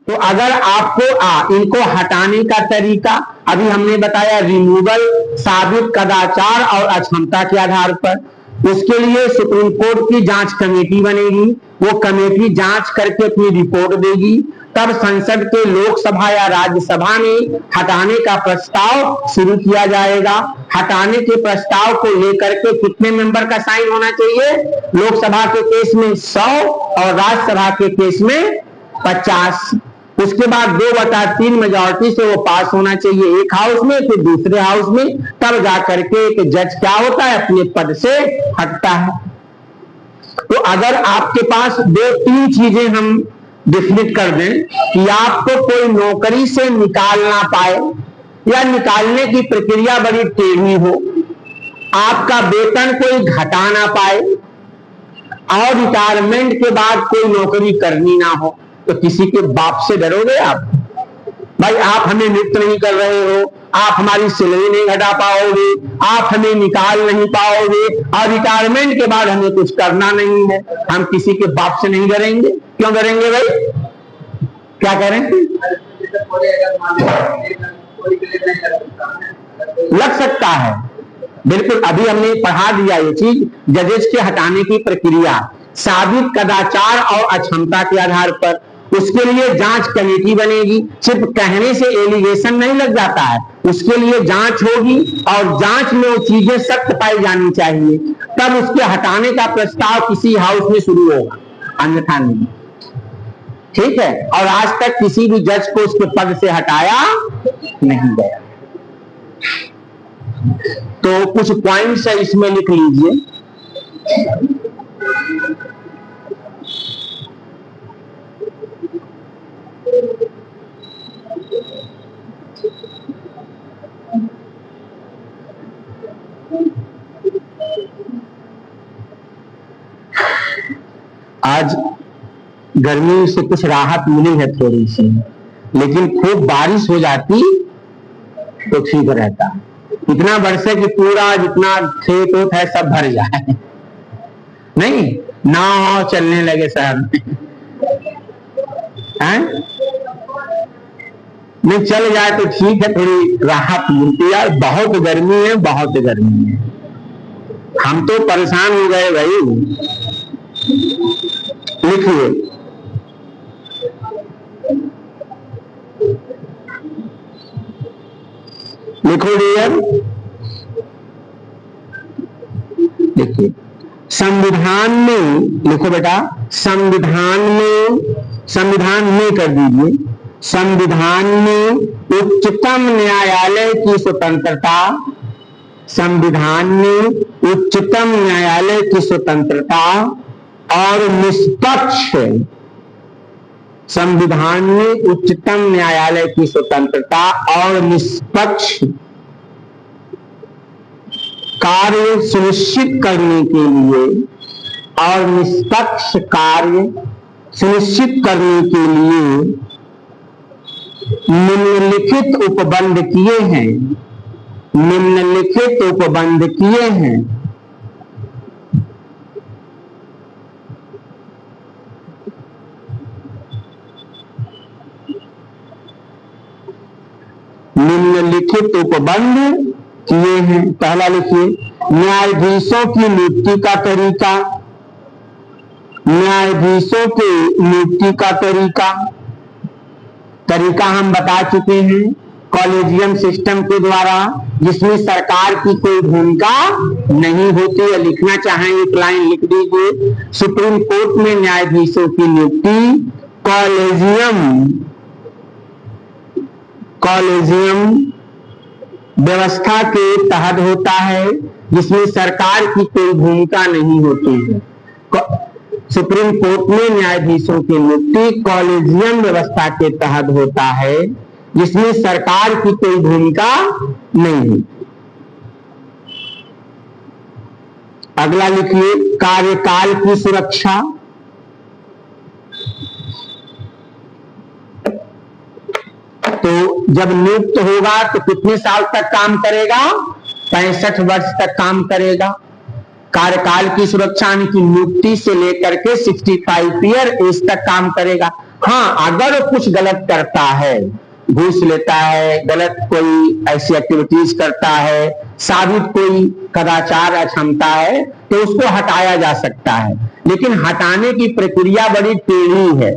तो अगर आपको इनको हटाने का तरीका अभी हमने बताया, रिमूवल साबित कदाचार और अक्षमता के आधार पर, उसके लिए सुप्रीम कोर्ट की जांच कमेटी बनेगी, वो कमेटी जांच करके अपनी रिपोर्ट देगी, तब संसद के लोकसभा या राज्यसभा में हटाने का प्रस्ताव शुरू किया जाएगा। हटाने के प्रस्ताव को लेकर के कितने मेंबर का साइन होना चाहिए? लोकसभा के केस में 100 और राज्यसभा के केस में 50। उसके बाद 2/3 मेजॉरिटी से वो पास होना चाहिए एक हाउस में, फिर दूसरे हाउस में, तब जाकर के एक जज क्या होता है, अपने पद से हटता है। तो अगर आपके पास 2-3 चीजें हम डिफिनिट कर दें कि आपको कोई नौकरी से निकाल ना पाए या निकालने की प्रक्रिया बड़ी टेढ़ी हो, आपका वेतन कोई घटा ना पाए और रिटायरमेंट के बाद कोई नौकरी करनी ना हो, तो किसी के बाप से डरोगे आप? भाई आप हमें नियुक्त नहीं कर रहे हो, आप हमारी सैलरी नहीं घटा पाओगे, आप हमें निकाल नहीं पाओगे और रिटायरमेंट के बाद हमें कुछ करना नहीं है, हम किसी के बाप से नहीं डरेंगे। क्यों डरेंगे भाई? क्या करेंगे? लग सकता है, बिल्कुल। अभी हमने पढ़ा दिया ये चीज, जजेस के हटाने की प्रक्रिया साबित कदाचार और अक्षमता के आधार पर, उसके लिए जांच कमेटी बनेगी। सिर्फ कहने से एलिगेशन नहीं लग जाता है, उसके लिए जांच होगी और जांच में वो चीजें सख्त पाई जानी चाहिए, तब उसके हटाने का प्रस्ताव किसी हाउस में शुरू होगा, अन्यथा नहीं। ठीक है? और आज तक किसी भी जज को उसके पद से हटाया नहीं गया। तो कुछ पॉइंट्स है, इसमें लिख लीजिए। आज गर्मी से कुछ राहत मिली है थोड़ी सी, लेकिन खूब बारिश हो जाती तो ठीक रहता। इतना बरसे कि पूरा जितना खेत होता है सब भर जाए, नहीं नाव चलने लगे शहर में, हैं? नहीं चल जाए तो ठीक है, थोड़ी राहत मिलती है। बहुत गर्मी है, बहुत गर्मी है, हम तो परेशान हो गए भाई। लिखिए, लिखो डियर, देखिए संविधान में, लिखो बेटा, संविधान में कर दीजिए, संविधान में उच्चतम न्यायालय की स्वतंत्रता, संविधान में उच्चतम न्यायालय की स्वतंत्रता और निष्पक्ष, संविधान में उच्चतम न्यायालय की स्वतंत्रता और निष्पक्ष कार्य सुनिश्चित करने के लिए और निष्पक्ष कार्य सुनिश्चित करने के लिए निम्नलिखित उपबंध किए हैं, निम्नलिखित उपबंध किए हैं। निम्नलिखित उपबंध किए हैं। पहला लिखिए, न्यायाधीशों की नियुक्ति का तरीका, न्यायाधीशों की नियुक्ति का तरीका हम बता चुके हैं, कॉलेजियम सिस्टम के द्वारा, जिसमें सरकार की कोई भूमिका नहीं होती है। लिखना चाहें एक लाइन लिख दीजिए, सुप्रीम कोर्ट में न्यायाधीशों की नियुक्ति कॉलेजियम व्यवस्था के तहत होता है, जिसमें सरकार की कोई भूमिका नहीं होती है। सुप्रीम कोर्ट में न्यायाधीशों की नियुक्ति कॉलेजियम व्यवस्था के तहत होता है, जिसमें सरकार की कोई भूमिका नहीं है। अगला लिखिए, कार्यकाल की सुरक्षा, तो जब नियुक्त होगा तो कितने साल तक काम करेगा? 65 वर्ष तक काम करेगा। कार्यकाल की सुरक्षा की नियुक्ति से लेकर के 65 ईयर एज तक काम करेगा। हाँ, अगर कुछ गलत करता है, घूस लेता है, गलत कोई ऐसी एक्टिविटीज करता है, साबित कोई कदाचार अक्षमता है, तो उसको हटाया जा सकता है। लेकिन हटाने की प्रक्रिया बड़ी टेढ़ी है।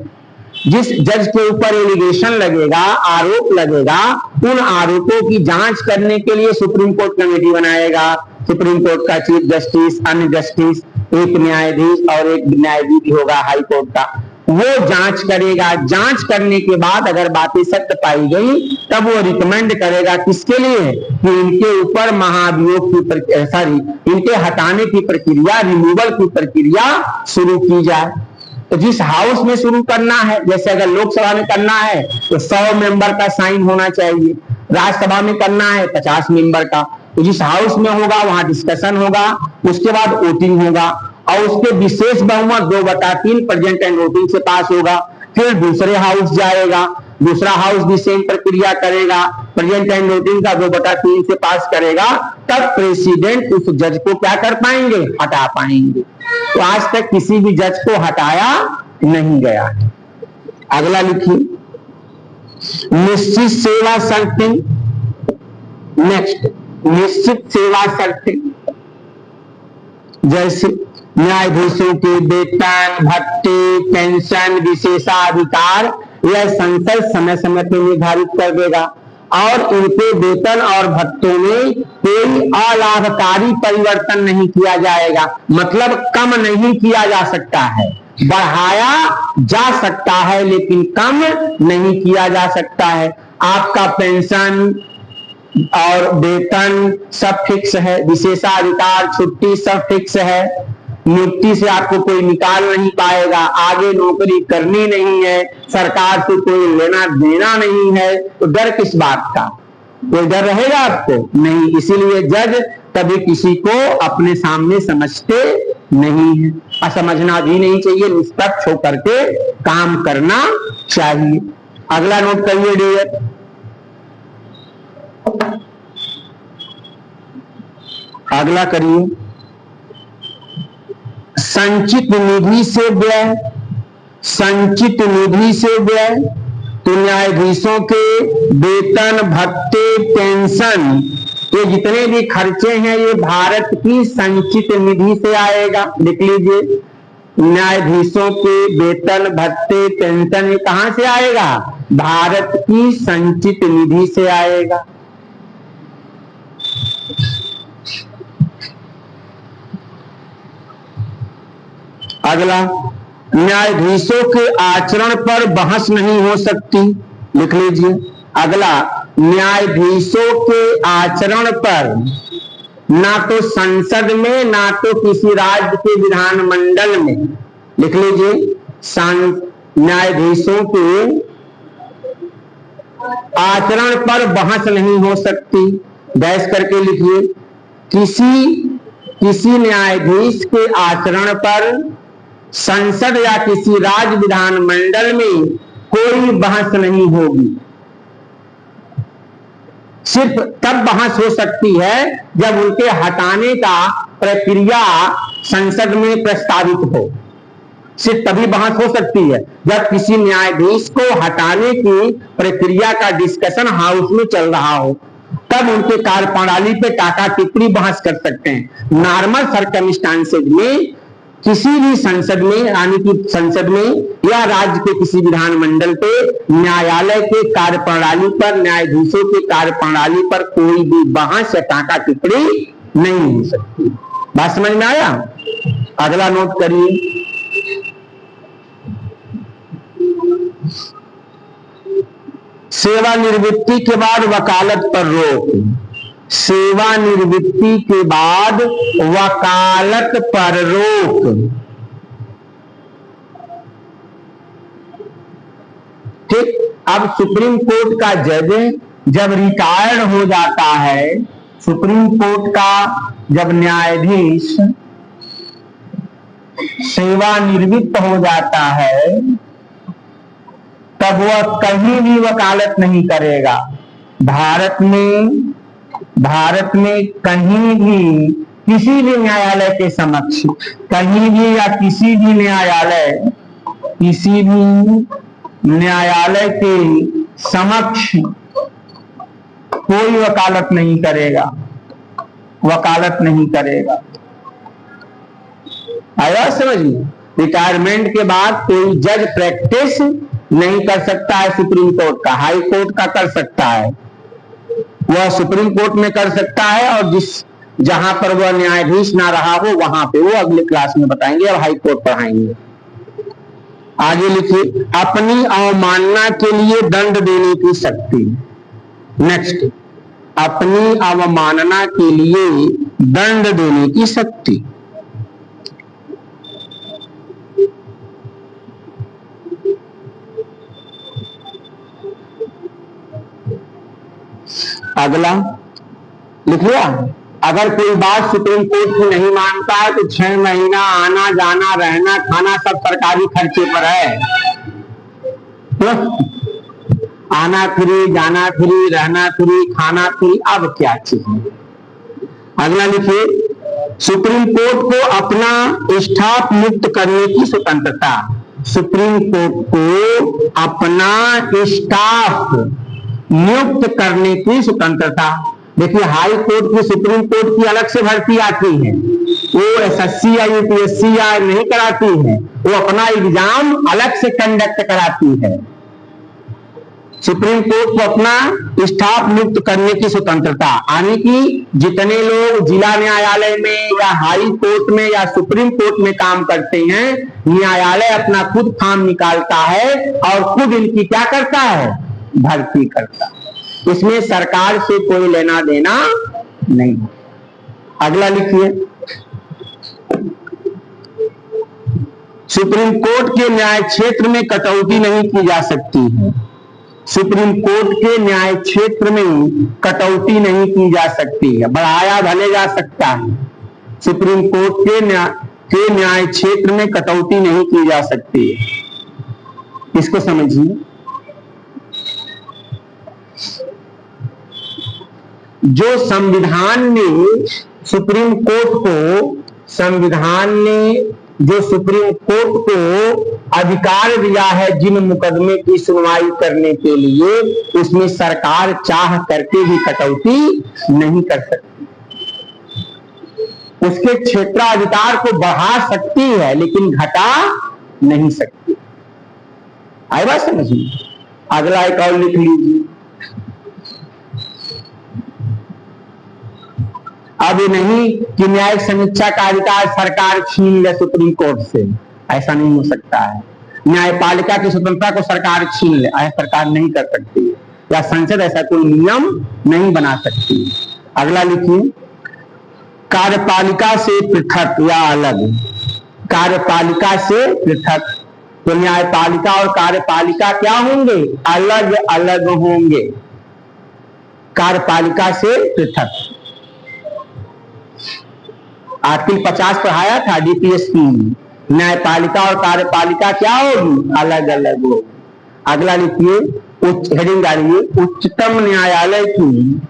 जिस जज के ऊपर एलिगेशन लगेगा, आरोप लगेगा, उन आरोपों की जांच करने के लिए सुप्रीम कोर्ट कमेटी बनाएगा। सुप्रीम कोर्ट का चीफ जस्टिस, अन्य जस्टिस, एक न्यायाधीश और एक न्यायाधीश भी होगा हाई कोर्ट का, वो जांच करेगा। जांच करने के बाद अगर बातें सत्य पाई गई, तब वो रिकमेंड करेगा किसके लिए, कि इनके ऊपर महाभियोग की सॉरी इनके हटाने की प्रक्रिया, रिमूवल की प्रक्रिया शुरू की जाए। तो जिस हाउस में शुरू करना है, जैसे अगर लोकसभा में करना है तो 100 मेंबर का साइन होना चाहिए, राज्यसभा में करना है 50 मेंबर का। तो जिस हाउस में होगा वहां डिस्कशन होगा, उसके बाद वोटिंग होगा और उसके विशेष बहुमत 2/3 प्रेजेंट एंड वोटिंग से पास होगा। फिर दूसरे हाउस जाएगा, दूसरा हाउस भी सेम प्रक्रिया करेगा, प्रेजेंट एंड वोटिंग का 2/3 से पास करेगा, तब प्रेसिडेंट उस जज को क्या कर पाएंगे, हटा पाएंगे। तो आज तक किसी भी जज को हटाया नहीं गया है। अगला लिखिए, निश्चित सेवा शर्तें। नेक्स्ट, निश्चित सेवा शर्तें जैसे न्यायाधीशों के वेतन, भत्ते, पेंशन, विशेषाधिकार यह संसद समय समय पर निर्धारित कर देगा और इनके वेतन और भत्तों में कोई अलाभकारी परिवर्तन नहीं किया जाएगा। मतलब कम नहीं किया जा सकता है, बढ़ाया जा सकता है लेकिन कम नहीं किया जा सकता है। आपका पेंशन और वेतन सब फिक्स है, विशेषाधिकार, छुट्टी सब फिक्स है। नियुक्ति से आपको कोई निकाल नहीं पाएगा, आगे नौकरी करनी नहीं है, सरकार से कोई लेना देना नहीं है, तो डर किस बात का, कोई डर रहेगा आपको? नहीं। इसीलिए जज कभी किसी को अपने सामने समझते नहीं है और समझना भी नहीं चाहिए, निष्पक्ष होकर के काम करना चाहिए। अगला नोट करिए डियर, अगला करिए, संचित निधि से व्यय। संचित निधि से व्यय तो न्यायाधीशों के वेतन, भत्ते, पेंशन, ये जितने भी खर्चे हैं ये भारत की संचित निधि से आएगा। लिख लीजिए, न्यायाधीशों के वेतन, भत्ते, पेंशन ये कहां से आएगा? भारत की संचित निधि से आएगा। अगला, न्यायाधीशों के आचरण पर बहस नहीं हो सकती। लिख लीजिए, अगला, न्यायाधीशों के आचरण पर ना तो संसद में ना तो किसी राज्य के विधानमंडल में, लिख लीजिए, न्यायाधीशों के आचरण पर बहस नहीं हो सकती। डैश करके लिखिए, किसी न्यायाधीश के आचरण पर संसद या किसी राज्य विधानमंडल में कोई बहस नहीं होगी। सिर्फ तब बहस हो सकती है जब उनके हटाने का प्रक्रिया संसद में प्रस्तावित हो। सिर्फ तभी बहस हो सकती है जब किसी न्यायाधीश को हटाने की प्रक्रिया का डिस्कशन हाउस में चल रहा हो, तब उनके कार्यप्रणाली पे टाका टिप्पणी बहस कर सकते हैं। नॉर्मल सर्कमस्टांसेज में किसी भी संसद में, यानी कि संसद में या राज्य के किसी विधानमंडल पे न्यायालय के कार्यप्रणाली पर, न्यायाधीशों के कार्यप्रणाली पर कोई भी बहस या टाका टिप्पणी नहीं हो सकती। बात समझ में आया? अगला नोट करिए, सेवानिवृत्ति के बाद वकालत पर रोक। सेवानिवृत्ति के बाद वकालत पर रोक। ठीक, अब सुप्रीम कोर्ट का जज जब रिटायर्ड हो जाता है, सुप्रीम कोर्ट का जब न्यायाधीश सेवानिवृत्त हो जाता है, तब वह कहीं भी वकालत नहीं करेगा। भारत में कहीं भी किसी भी न्यायालय के समक्ष, कहीं भी या किसी भी न्यायालय के समक्ष कोई वकालत नहीं करेगा, वकालत नहीं करेगा। आया समझ में? रिटायरमेंट के बाद कोई जज प्रैक्टिस नहीं कर सकता है सुप्रीम कोर्ट का, हाई कोर्ट का कर सकता है, वह सुप्रीम कोर्ट में कर सकता है, और जहां पर वह न्यायाधीश ना रहा हो वहां पे, वो अगले क्लास में बताएंगे, अब हाई कोर्ट पढ़ाएंगे। आगे लिखिए, अपनी अवमानना के लिए दंड देने की शक्ति। नेक्स्ट, अपनी अवमानना के लिए दंड देने की शक्ति। अगला लिख लिया, अगर कोई बात सुप्रीम कोर्ट की नहीं मानता है तो 6 महीना आना जाना रहना खाना सब सरकारी खर्चे पर है। तो आना फ्री, जाना फ्री, रहना फ्री, खाना फ्री, अब क्या चाहिए। अगला लिखिए, सुप्रीम कोर्ट को अपना स्टाफ नियुक्त करने की स्वतंत्रता। सुप्रीम कोर्ट को अपना स्टाफ नियुक्त करने की स्वतंत्रता। देखिए, हाई कोर्ट की सुप्रीम कोर्ट की अलग से भर्ती आती है, वो एसएससी या यूपीएससी या नहीं कराती है, वो अपना एग्जाम अलग से कंडक्ट कराती है। सुप्रीम कोर्ट को अपना स्टाफ नियुक्त करने की स्वतंत्रता, यानी कि जितने लोग जिला न्यायालय में या हाई कोर्ट में या सुप्रीम कोर्ट में काम करते हैं, न्यायालय अपना खुद फॉर्म निकालता है और खुद इनकी क्या करता है, भर्ती करता है। इसमें सरकार से कोई लेना देना नहीं। अगला लिखिए, सुप्रीम कोर्ट के न्याय क्षेत्र में कटौती नहीं की जा सकती है। सुप्रीम कोर्ट के न्याय क्षेत्र में कटौती नहीं की जा सकती है, बढ़ाया भले जा सकता है। सुप्रीम कोर्ट के न्याय क्षेत्र में कटौती नहीं की जा सकती है, इसको समझिए। जो संविधान ने सुप्रीम कोर्ट को, संविधान ने जो सुप्रीम कोर्ट को अधिकार दिया है जिन मुकदमे की सुनवाई करने के लिए, उसमें सरकार चाह करके भी कटौती नहीं कर सकती। उसके क्षेत्राधिकार को बढ़ा सकती है लेकिन घटा नहीं सकती। आई बात समझ में? अगला एक और लिख लीजिए। अब ये नहीं कि न्यायिक समीक्षा का अधिकार सरकार छीन ले सुप्रीम कोर्ट से, ऐसा नहीं हो सकता है। न्यायपालिका की स्वतंत्रता को सरकार छीन ले, ऐसा सरकार नहीं कर सकती है, या संसद ऐसा कोई नियम नहीं बना सकती। अगला लिखिए, कार्यपालिका से पृथक या अलग। कार्यपालिका से पृथक, तो न्यायपालिका और कार्यपालिका क्या होंगे, अलग अलग होंगे। कार्यपालिका से पृथक, आर्टिकल 50 पढ़ाया था डीपीएस की, न्यायपालिका और कार्यपालिका क्या होगी, अलग अलग हो। अगला लिखिए, हेडिंग डालिए, उच्चतम न्यायालय की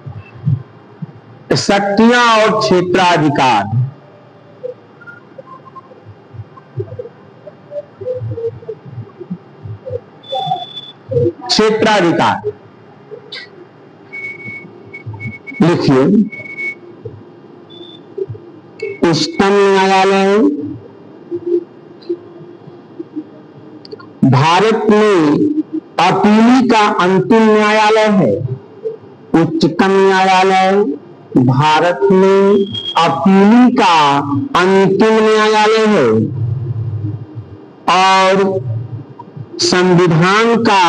शक्तियां और क्षेत्राधिकार। क्षेत्राधिकार लिखिए, उच्चतम न्यायालय भारत में अपीली का अंतिम न्यायालय है। उच्चतम न्यायालय भारत में अपीली का अंतिम न्यायालय है और संविधान का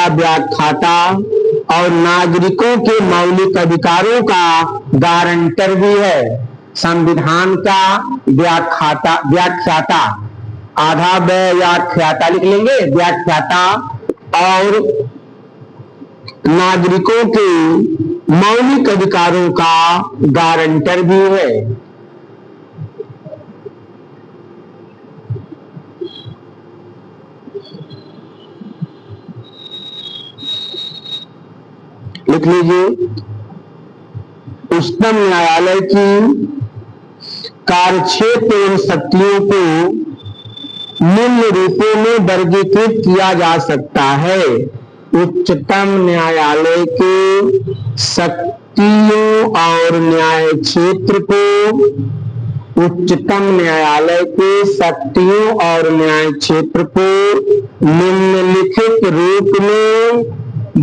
व्याख्याता और नागरिकों के मौलिक अधिकारों का गारंटर भी है। संविधान का व्याख्याता आधा व्याख्याता लिख लेंगे, व्याख्याता और नागरिकों के मौलिक अधिकारों का गारंटर भी है। लिख लीजिए, उच्चतम न्यायालय की कार्यक्षेत्र एवं शक्तियों को निम्न रूपों में वर्गीकृत किया जा सकता है। उच्चतम न्यायालय के शक्तियों और न्याय क्षेत्र को उच्चतम न्यायालय के शक्तियों और न्याय क्षेत्र को निम्नलिखित रूप में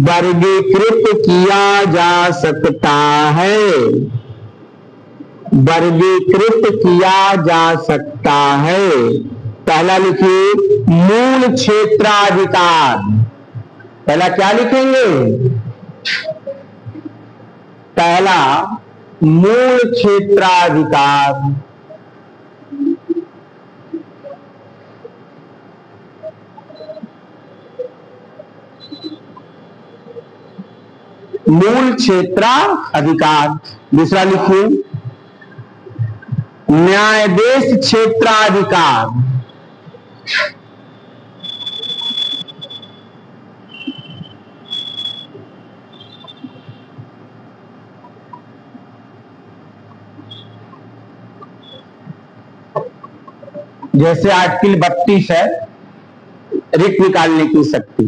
वर्गीकृत किया जा सकता है। वर्गीकृत किया जा सकता है। पहला लिखिए मूल क्षेत्राधिकार। पहला क्या लिखेंगे? पहला मूल क्षेत्राधिकार। मूल क्षेत्राधिकार। दूसरा लिखिए न्यायाधीश क्षेत्राधिकार। जैसे आर्टिकल 32 है, रिट निकालने की शक्ति।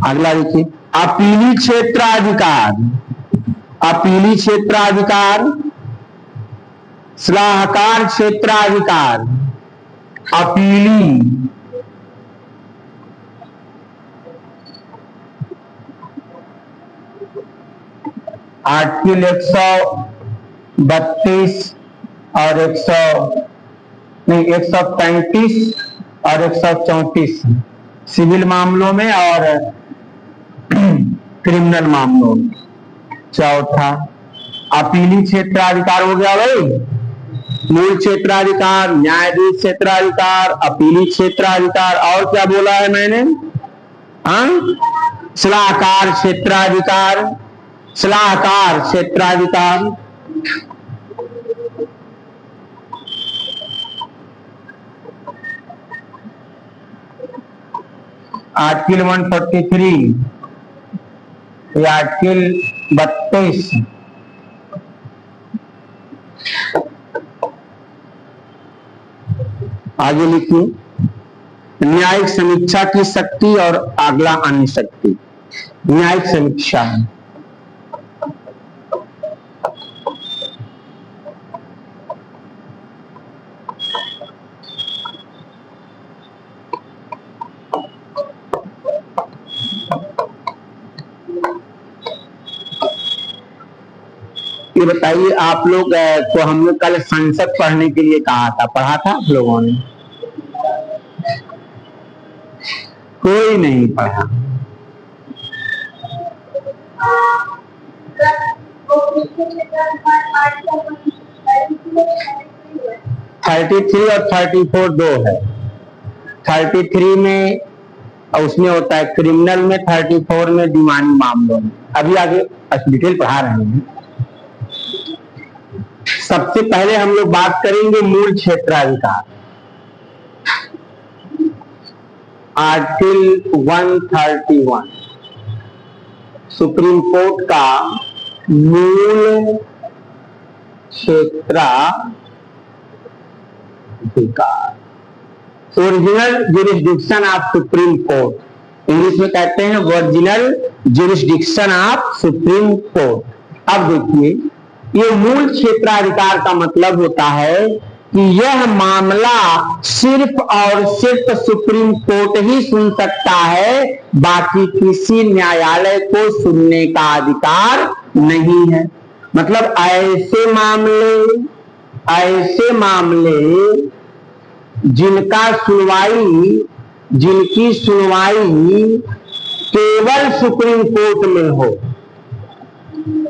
अगला देखिए अपीली क्षेत्राधिकार। अपीली क्षेत्राधिकार, सलाहकार क्षेत्राधिकार। अपीली आर्टिकल 132 और 135 और 134 सिविल मामलों में और क्रिमिनल मामलों में। चौथा अपीली क्षेत्राधिकार हो गया भाई। मूल क्षेत्राधिकार, न्यायाधीश क्षेत्राधिकार, अपीली क्षेत्राधिकार और क्या बोला है मैंने? सलाहकार क्षेत्राधिकार। सलाहकार क्षेत्राधिकार। आर्टिकल 143 या आर्टिकल 32। आगे लिखिए न्यायिक समीक्षा की शक्ति और अगला अन्य शक्ति। न्यायिक समीक्षा ये बताइए आप लोग को हम लोग कल संसद पढ़ने के लिए कहा था, पढ़ा था आप लोगों ने? कोई नहीं पढ़ा। थर्टी 33 और 34 दो है। 33 में उसमें होता है क्रिमिनल में, 34 में दीवानी मामलों में। अभी आगे डिटेल पढ़ा रहे हैं। सबसे पहले हम लोग बात करेंगे मूल क्षेत्राधिकार। आर्टिकल 131 सुप्रीम कोर्ट का मूल क्षेत्राधिकार। Original jurisdiction of supreme court, English में कहते हैं original jurisdiction of supreme court. अब देखिए ये मूल क्षेत्राधिकार का मतलब होता है कि यह मामला सिर्फ और सिर्फ सुप्रीम कोर्ट ही सुन सकता है, बाकी किसी न्यायालय को सुनने का अधिकार नहीं है। मतलब ऐसे मामले जिनकी सुनवाई केवल सुप्रीम कोर्ट में हो,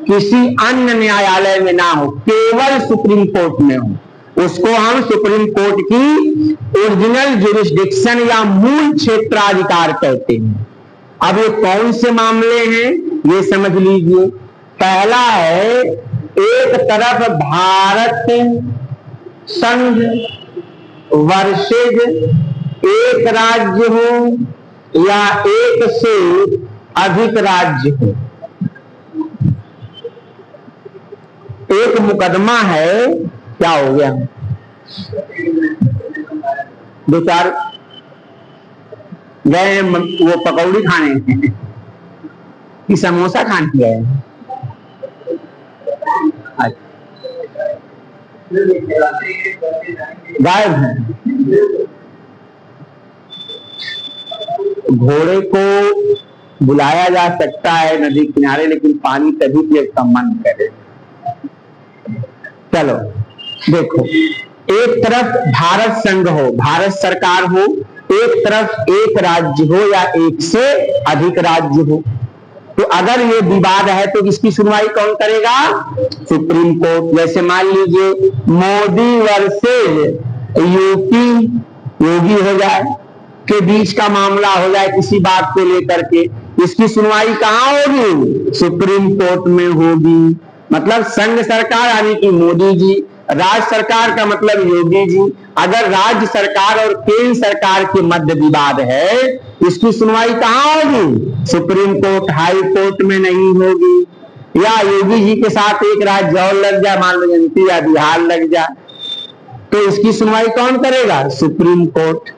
किसी अन्य न्यायालय में ना हो, केवल सुप्रीम कोर्ट में हो, उसको हम सुप्रीम कोर्ट की ओरिजिनल ज्यूरिसडिक्शन या मूल क्षेत्राधिकार कहते हैं। अब ये कौन से मामले हैं ये समझ लीजिए। पहला है एक तरफ भारत संघ वर्सेज एक राज्य हो या एक से अधिक राज्य हो। एक मुकदमा है क्या हो गया? दो चार गए वो पकौड़ी खाने कि समोसा खाने गए? गायब है। घोड़े को बुलाया जा सकता है नदी किनारे, लेकिन पानी तभी पिए का मन करे। चलो देखो, एक तरफ भारत संघ हो, भारत सरकार हो, एक तरफ एक राज्य हो या एक से अधिक राज्य हो, तो अगर ये विवाद है तो इसकी सुनवाई कौन करेगा? Supreme court. जैसे मान लीजिए मोदी वर्सेस यूपी योगी हो जाए के बीच का मामला हो जाए किसी बात को लेकर के, इसकी सुनवाई कहां होगी? सुप्रीम कोर्ट में होगी। मतलब संघ सरकार यानी कि मोदी जी, राज्य सरकार का मतलब योगी जी। अगर राज्य सरकार और केंद्र सरकार के मध्य विवाद है, इसकी सुनवाई कहां होगी? Supreme court. हाई कोर्ट में नहीं होगी। या योगी जी के साथ एक राज्य और लग जाए, मान लो एमपी या बिहार लग जाए, तो इसकी सुनवाई कौन करेगा? Supreme court.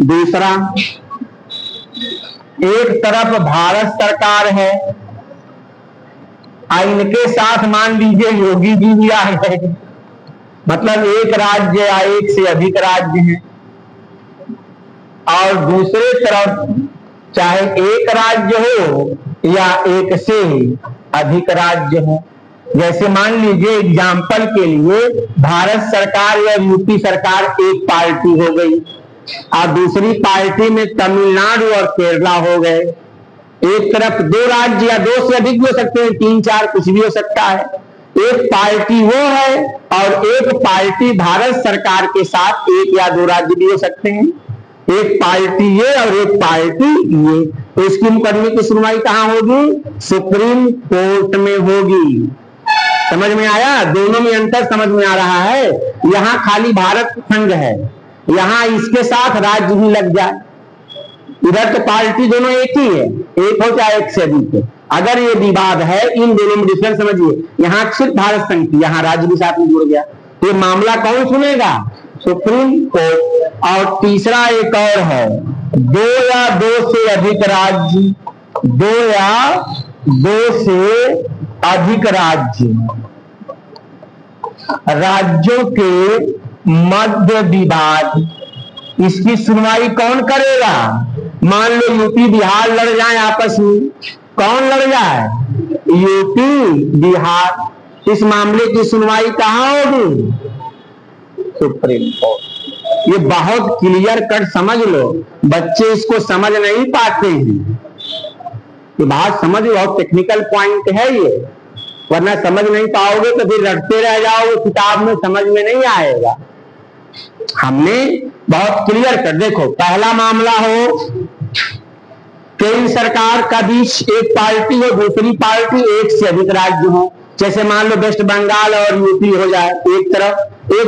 दूसरा, एक तरफ भारत सरकार है, इनके साथ मान लीजिए योगी जी भी आ गए, मतलब एक राज्य या एक से अधिक राज्य हैं, और दूसरे तरफ चाहे एक राज्य हो या एक से अधिक राज्य हो। जैसे मान लीजिए एग्जाम्पल के लिए भारत सरकार या यूपी सरकार एक पार्टी हो गई और दूसरी पार्टी में तमिलनाडु और केरला हो गए। एक तरफ दो राज्य या दो से अधिक भी हो सकते हैं, तीन चार कुछ भी हो सकता है। एक पार्टी वो है और एक पार्टी भारत सरकार के साथ एक या दो राज्य भी हो सकते हैं। एक पार्टी ये और एक पार्टी ये, तो इसकी मुकदमे की सुनवाई कहां होगी? सुप्रीम कोर्ट में होगी। समझ में आया? दोनों में अंतर समझ में आ रहा है? यहाँ खाली भारत संघ है, यहाँ इसके साथ राज्य भी लग जाए। इधर तो पार्टी दोनों एक ही है, एक हो चाहे एक से अधिक है। अगर ये विवाद है, इन दोनों में डिफरेंस समझिए, यहाँ सिर्फ भारत संघ की, यहाँ राज्य भी साथ में जुड़ गया, तो ये मामला कौन सुनेगा? Supreme court. और तीसरा एक और है, दो या दो से अधिक राज्य, दो या दो से अधिक राज्य, राज्यों के मध्य विवाद, इसकी सुनवाई कौन करेगा? मान लो यूपी बिहार लड़ जाए आपस में, कौन लड़ जाए? यूपी बिहार। इस मामले की सुनवाई कहां होगी? Supreme court. ये बहुत क्लियर कट समझ लो, बच्चे इसको समझ नहीं पाते हैं। ये बात समझ लो, बहुत टेक्निकल पॉइंट है ये, वरना समझ नहीं पाओगे तो फिर रटते रह जाओगे, किताब में समझ में नहीं आएगा। हमने बहुत क्लियर कर, देखो पहला मामला हो केंद्र सरकार का बीच एक पार्टी हो, दूसरी पार्टी एक से अधिक राज्य हो। जैसे मान लो वेस्ट बंगाल और यूपी हो जाए, एक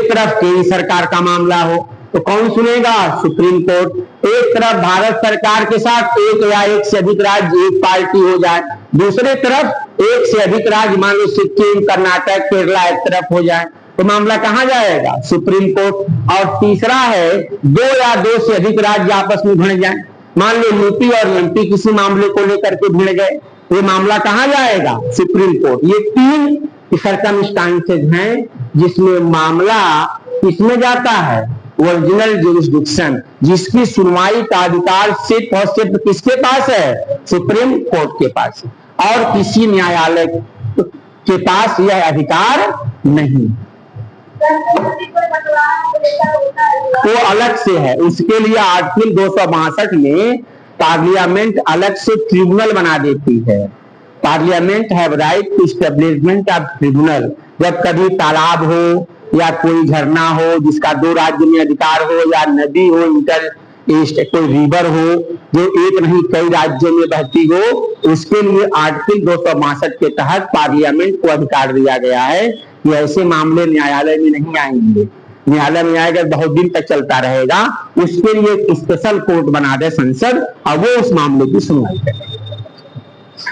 तरफ केंद्र सरकार का मामला हो, तो कौन सुनेगा? Supreme court. एक तरफ भारत सरकार के साथ एक या एक से अधिक राज्य एक पार्टी हो जाए, दूसरे तरफ एक से अधिक राज्य, मान लो सिक्किम, कर्नाटक, केरला एक तरफ हो जाए, तो मामला कहां जाएगा? Supreme court. और तीसरा है, दो या दो से अधिक राज्य आपस में भिड़ जाए, मान लो यूपी और एमपी किसी मामले को लेकर के भिड़ गए, ये मामला कहां जाएगा? Supreme court. ये तीन सर्कमस्टांसेस हैं जिसमें मामला किसमें जाता है? ओरिजिनल ज्यूरिसडिक्शन, जिसकी सुनवाई का अधिकार सिर्फ और सिर्फ किसके पास है? सुप्रीम कोर्ट के पास, और किसी न्यायालय के पास यह अधिकार नहीं। वो अलग से है, उसके लिए आर्टिकल 262 में पार्लियामेंट अलग से ट्रिब्यूनल बना देती है। Parliament have right to establishment of tribunal. जब कभी तालाब हो या कोई झरना हो जिसका दो राज्य में अधिकार हो, या नदी हो, इंटर कोई रिवर हो जो एक नहीं कई राज्यों में बहती हो, उसके लिए आर्टिकल 262 के तहत पार्लियामेंट को अधिकार दिया गया है कि ऐसे मामले न्यायालय में नहीं आएंगे। न्यायालय में आएगा बहुत दिन तक चलता रहेगा, उसके लिए एक स्पेशल कोर्ट बना दे संसद, और वो उस मामले की सुनवाई करे।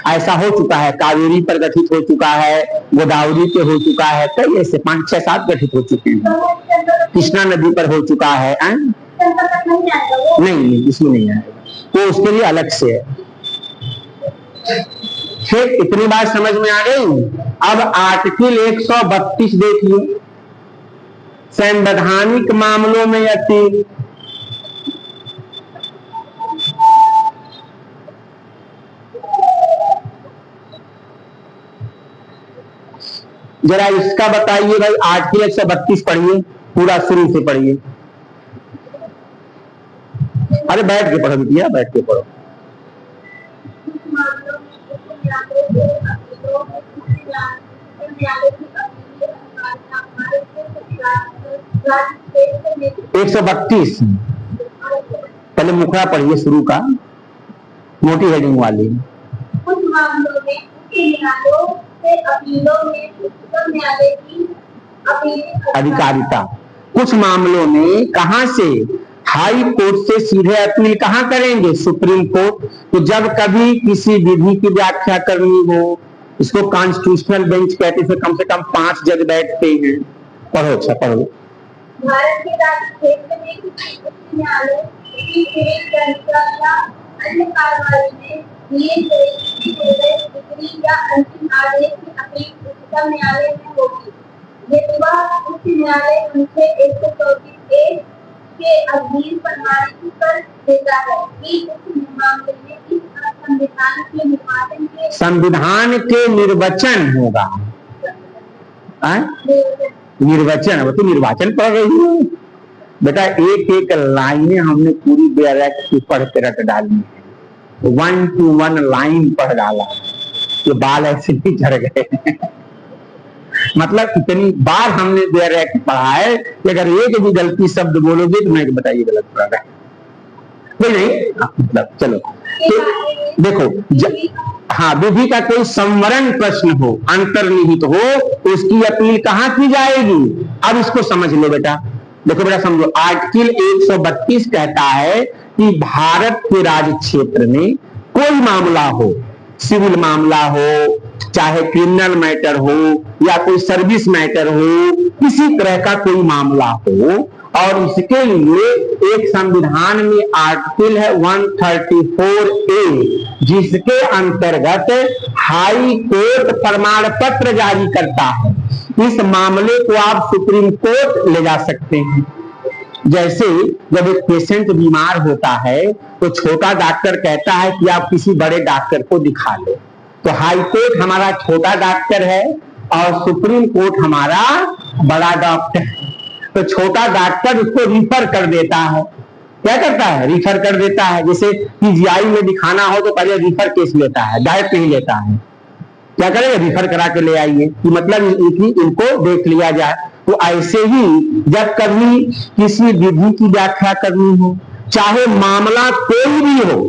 ऐसा हो चुका है, कावेरी पर गठित हो चुका है, गोदावरी पे हो चुका है, कई ऐसे 5, 6, 7 गठित हो चुके हैं। कृष्णा नदी पर हो चुका है। नहीं, इसमें नहीं आएगा, तो उसके लिए अलग से है। फिर इतनी बात समझ में आ गई। अब आर्टिकल 132 देखिए, संवैधानिक मामलों में अपील। जरा इसका बताइए भाई, आर्टिकल 132 पढ़िए, पूरा शुरू से पढ़िए। अरे बैठ के पढ़ो बिटिया, बैठ के पढ़ो। एक 132 पहले मुखड़ा पढ़िए शुरू का, मोटी हेडिंग वाली। कुछ मामलों में न्यायालयों से अपीलों में उच्चतम न्यायालय की अधिकारिता। कुछ मामलों में कहां से, हाई कोर्ट से सीधे अपील कहां करेंगे, सुप्रीम कोर्ट। तो जब कभी किसी विधि की व्याख्या करनी हो, इसको कॉन्स्टिट्यूशनल बेंच कहते हैं, कम से कम 5 जज बैठते हैं। पढ़ो, अच्छा पढ़ो। भारत के राज्य क्षेत्र में उच्च न्यायालय की अन्य कार्रवाई में दिए गए डिग्री या अंतिम आदेश की अपील उच्चतम न्यायालय में होगी। यदि उच्च न्यायालय अनुच्छेद 134 के अधीन प्रमाणित कर देता है कि उस मामले में इस संविधान के निर्वचन होगा। निर्वचन, वो तो निर्वाचन पढ़ रही है बेटा, एक एक लाइनें हमने पूरी डायरेक्ट पढ़ के रट डाली है, 1 to 1 लाइन पढ़ डाला, ये बाल ऐसे ही झड़ गए। मतलब इतनी बार हमने डायरेक्ट पढ़ा है कि अगर एक भी गलती शब्द बोलोगे तो मैं बताइए गलत पढ़ रहा है नहीं। मतलब चलो तो देखो, हाँ, विधि का कोई संवरण प्रश्न हो, अंतर्निहित हो, तो उसकी अपील कहाँ की जाएगी। अब इसको समझ लो बेटा, देखो बेटा समझो, आर्टिकल 132 कहता है कि भारत के राज्य क्षेत्र में कोई मामला हो, सिविल मामला हो, चाहे क्रिमिनल मैटर हो या कोई सर्विस मैटर हो, किसी तरह का कोई मामला हो, और इसके लिए एक संविधान में आर्टिकल है 134A, जिसके अंतर्गत हाई कोर्ट प्रमाण पत्र जारी करता है। इस मामले को आप सुप्रीम कोर्ट ले जा सकते हैं। जैसे जब एक पेशेंट बीमार होता है तो छोटा डॉक्टर कहता है कि आप किसी बड़े डॉक्टर को दिखा लो, तो हाई कोर्ट हमारा छोटा डॉक्टर है और सुप्रीम कोर्ट हमारा बड़ा डॉक्टर है। तो छोटा डॉक्टर उसको रिफर कर देता है, क्या करता है, रिफर कर देता है। जैसे पीजीआई में दिखाना हो तो पहले रिफर केस लेता है, डायरेक्ट नहीं लेता है, क्या करेगा, रिफर करा के ले आइए कि मतलब इनको देख लिया जाए। तो ऐसे ही जब कभी किसी विधि की व्याख्या करनी हो, चाहे मामला कोई भी हो,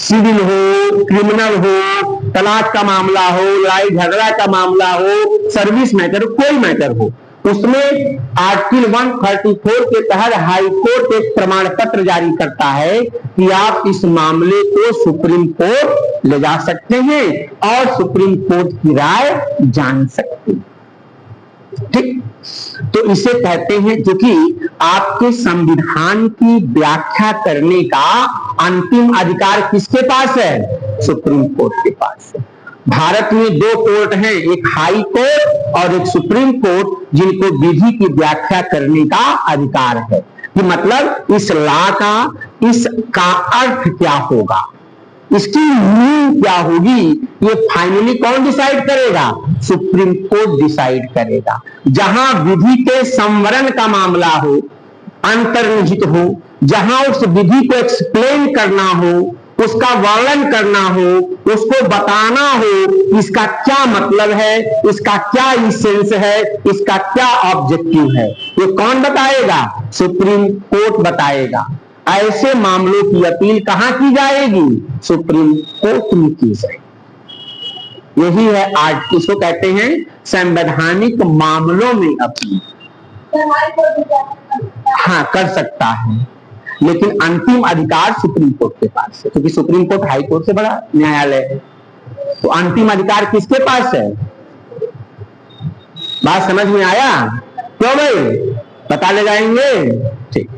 सिविल हो, क्रिमिनल हो, तलाक का मामला हो, लड़ाई झगड़ा का मामला हो, सर्विस मैटर, कोई मैटर हो, उसमें आर्टिकल 134 के तहत हाई कोर्ट एक प्रमाण पत्र जारी करता है कि आप इस मामले को सुप्रीम कोर्ट ले जा सकते हैं और सुप्रीम कोर्ट की राय जान सकते हैं। ठीक, तो इसे कहते हैं, जो कि आपके संविधान की व्याख्या करने का अंतिम अधिकार किसके पास है, सुप्रीम कोर्ट के पास है। भारत में 2 कोर्ट हैं, एक हाई कोर्ट और एक सुप्रीम कोर्ट, जिनको विधि की व्याख्या करने का अधिकार है कि मतलब इस लॉ का, इसका अर्थ क्या होगा, इसकी मीनिंग क्या होगी, ये फाइनली कौन डिसाइड करेगा, सुप्रीम कोर्ट डिसाइड करेगा। जहां विधि के संवरण का मामला हो, अंतर्निहित हो, जहां उस विधि को एक्सप्लेन करना हो, उसका वर्णन करना हो, उसको बताना हो, इसका क्या मतलब है, इसका क्या इसेंस है, इसका क्या ऑब्जेक्टिव है, ये कौन बताएगा, सुप्रीम कोर्ट बताएगा। ऐसे मामलों की अपील कहां की जाएगी, सुप्रीम कोर्ट में की जाएगी। यही है आज, इसको कहते हैं संवैधानिक मामलों में अपील। हाँ, कर सकता है, लेकिन अंतिम अधिकार सुप्रीम कोर्ट के पास है, क्योंकि सुप्रीम कोर्ट हाई कोर्ट से बड़ा न्यायालय है। तो अंतिम अधिकार किसके पास है? बात समझ में आया? क्यों भाई, पता लगाएंगे? ठीक।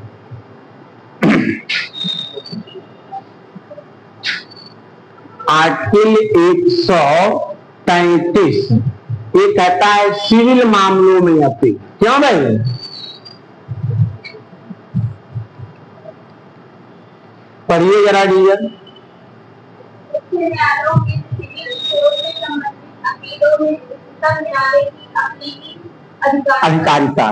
आर्टिकल 133 ये कहता है सिविल मामलों में अपील। क्यों भाई? पढ़िए जरा डीजल। अधिकारिता।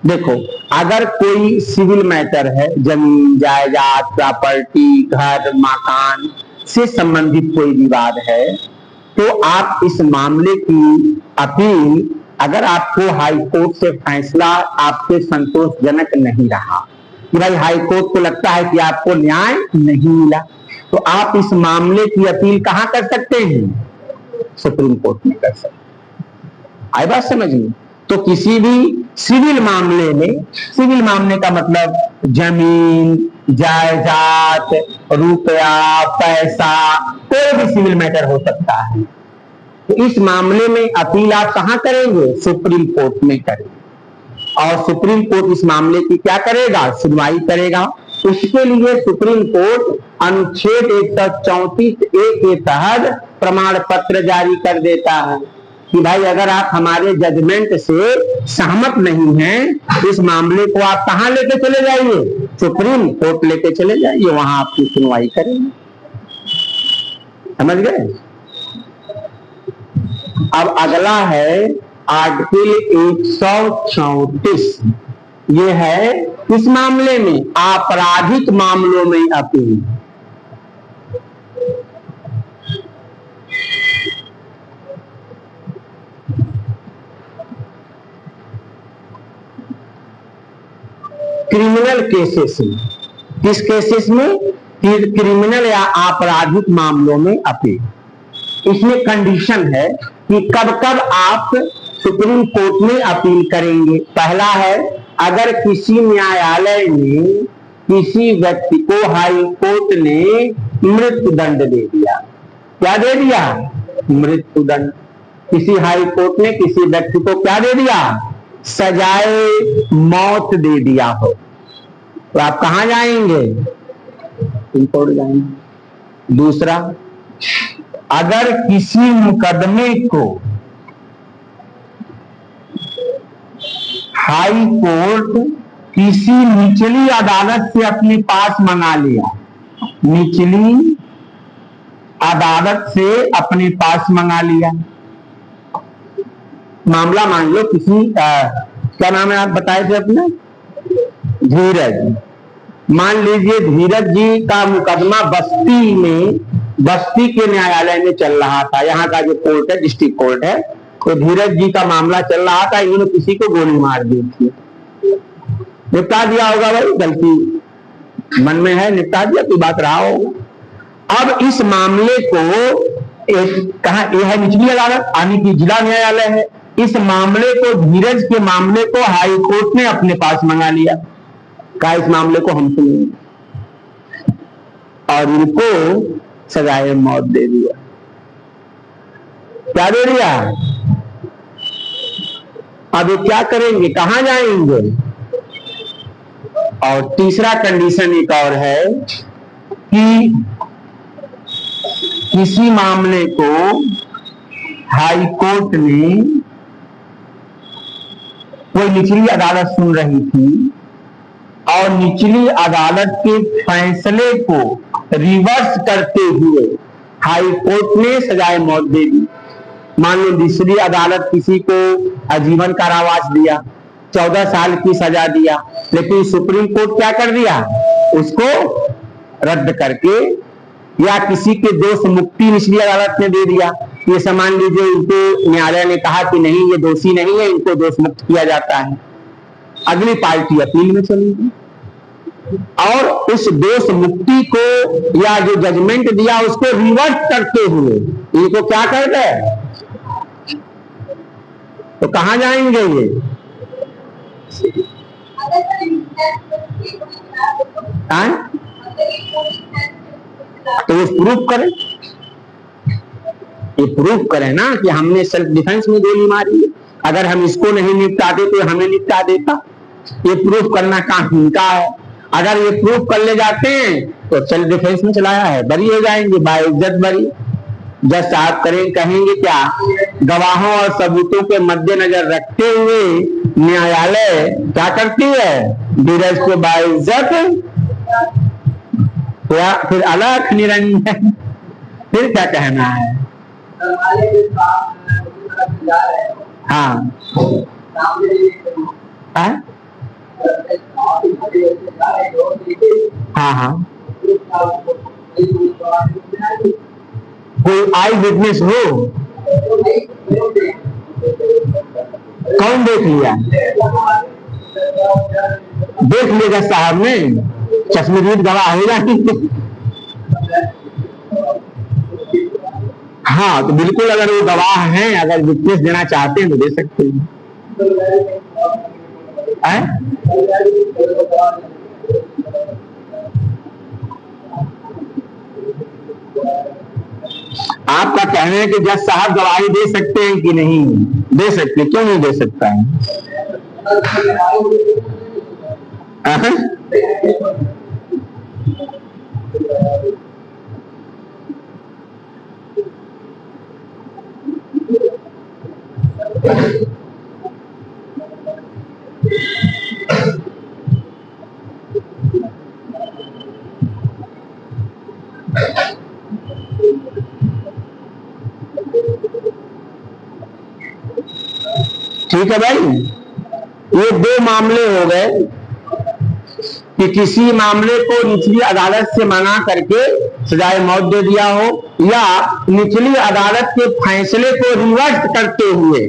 देखो, अगर कोई सिविल मैटर है, जमीन जायदाद प्रॉपर्टी घर मकान से संबंधित कोई विवाद है, तो आप इस मामले की अपील, अगर आपको हाई कोर्ट से फैसला आपके संतोषजनक नहीं रहा कि भाई हाई कोर्ट को लगता है कि आपको न्याय नहीं मिला, तो आप इस मामले की अपील कहां कर सकते हैं? सुप्रीम कोर्ट में कर सकते हैं। आई बात समझ में? तो किसी भी सिविल मामले में, सिविल मामले का मतलब जमीन जायदाद रुपया पैसा कोई भी सिविल मैटर हो सकता है, तो इस मामले में अपील आप कहां करेंगे? सुप्रीम कोर्ट में करेंगे। और सुप्रीम कोर्ट इस मामले की क्या करेगा? सुनवाई करेगा। उसके लिए सुप्रीम कोर्ट अनुच्छेद 134A के तहत प्रमाण पत्र जारी कर देता है कि भाई अगर आप हमारे जजमेंट से सहमत नहीं हैं, इस मामले को आप कहां लेके चले जाइए? सुप्रीम कोर्ट लेके चले जाइए, वहां आपकी सुनवाई करेंगे। समझ गए? अब अगला है आर्टिकल 134। ये है इस मामले में आपराधिक मामलों में अपील। क्रिमिनल केसेस में, किस केसेस में? क्रिमिनल या आपराधिक मामलों में अपील। इसमें कंडीशन है कि कब कब आप सुप्रीम कोर्ट में अपील करेंगे। पहला है, अगर किसी न्यायालय ने किसी व्यक्ति को हाई कोर्ट ने मृत्यु दंड दे दिया। क्या दे दिया? मृत्यु दंड। किसी हाई कोर्ट ने किसी व्यक्ति को क्या दे दिया? सजाए मौत दे दिया हो, तो आप कहां जाएंगे? सुप्रीम कोर्ट जाएंगे। दूसरा, अगर किसी मुकदमे को हाई कोर्ट किसी निचली अदालत से अपने पास मंगा लिया, निचली अदालत से अपने पास मंगा लिया। मामला मान लो किसी क्या नाम है आप बताए थे अपने? धीरज। मान लीजिए धीरज जी का मुकदमा बस्ती में, बस्ती के न्यायालय में चल रहा था। यहाँ का जो कोर्ट है डिस्ट्रिक्ट कोर्ट है, तो धीरज जी का मामला चल रहा था। इन्होंने किसी को गोली मार दी थी, निपटा दिया होगा भाई, गलती मन में है, निपटा दिया, कोई बात रहा होगा। अब इस मामले को कहा, यह है निचली अदालत यानी कि जिला न्यायालय है। इस मामले को, धीरज के मामले को हाई कोर्ट ने अपने पास मंगा लिया। कहा इस मामले को हम सुनेंगे, और इनको सजाए मौत दे दिया। क्या दे दिया? अब ये क्या करेंगे? कहां जाएंगे? और तीसरा कंडीशन एक और है कि किसी मामले को हाई कोर्ट ने, कोई निचली अदालत सुन रही थी और निचली अदालत के फैसले को रिवर्स करते हुए हाई कोर्ट ने सजाए मौत दे दी। मान लो निचली अदालत किसी को आजीवन कारावास दिया, 14 साल की सजा दिया, लेकिन सुप्रीम कोर्ट क्या कर दिया? उसको रद्द करके, या किसी के दोष मुक्ति निचली अदालत ने दे दिया। ये सामान लीजिए, इनको न्यायालय ने कहा कि नहीं ये दोषी नहीं है, इनको दोष मुक्त किया जाता है। अगली पार्टी अपील में चलेगी और उस दोष मुक्ति को या जो जजमेंट दिया उसको रिवर्स करते हुए इनको क्या कर दे, तो कहां जाएंगे ये? तो वो प्रूफ करें, ये प्रूफ करें ना कि हमने सेल्फ डिफेंस में गोली मारी है, अगर हम इसको नहीं निपटाते तो हमें निपटा देता। ये प्रूफ करना कानून का है। अगर ये प्रूफ कर ले जाते हैं तो सेल्फ डिफेंस में चलाया है, बरी हो जाएंगे, बाइज्जत बरी। जज साहब कहेंगे क्या, गवाहों और सबूतों के मद्देनजर रखते हुए न्यायालय क्या करती है, धीरज को बाइज्जत, फिर अलग निरंजन, फिर क्या कहना है। हाँ हाँ हाँ, कोई आई विटनेस हो, कौन देख लिया, देख लेगा साहब ने, चश्मदीद गवाह हो जाएंगे। हाँ तो बिल्कुल, अगर वो गवाह हैं, अगर विटनेस देना चाहते हैं तो दे सकते हैं। आपका कहना है कि जज साहब गवाही दे सकते हैं कि नहीं दे सकते, क्यों नहीं दे सकता है? ठीक है भाई, ये दो मामले हो गए कि किसी मामले को निचली अदालत से मना करके सजाए मौत दे दिया हो, या निचली अदालत के फैसले को रिवर्स करते हुए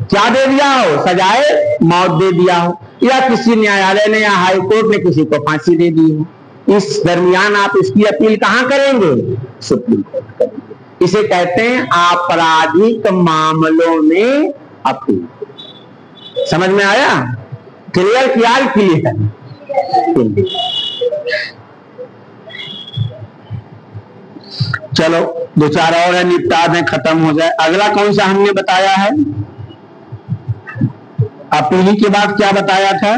क्या दे दिया हो, सजाए मौत दे दिया हो, या किसी न्यायालय ने या हाई कोर्ट ने किसी को फांसी दे दी हो। इस दरमियान आप इसकी अपील कहां करेंगे, सुप्रीम कोर्ट करेंगे। इसे कहते हैं आपराधिक मामलों में अपील। समझ में आया? क्लियर किया? क्लियर। चलो दो चार और है, निपटा दें, खत्म हो जाए। अगला कौन सा हमने बताया है, अपील के बाद क्या बताया था?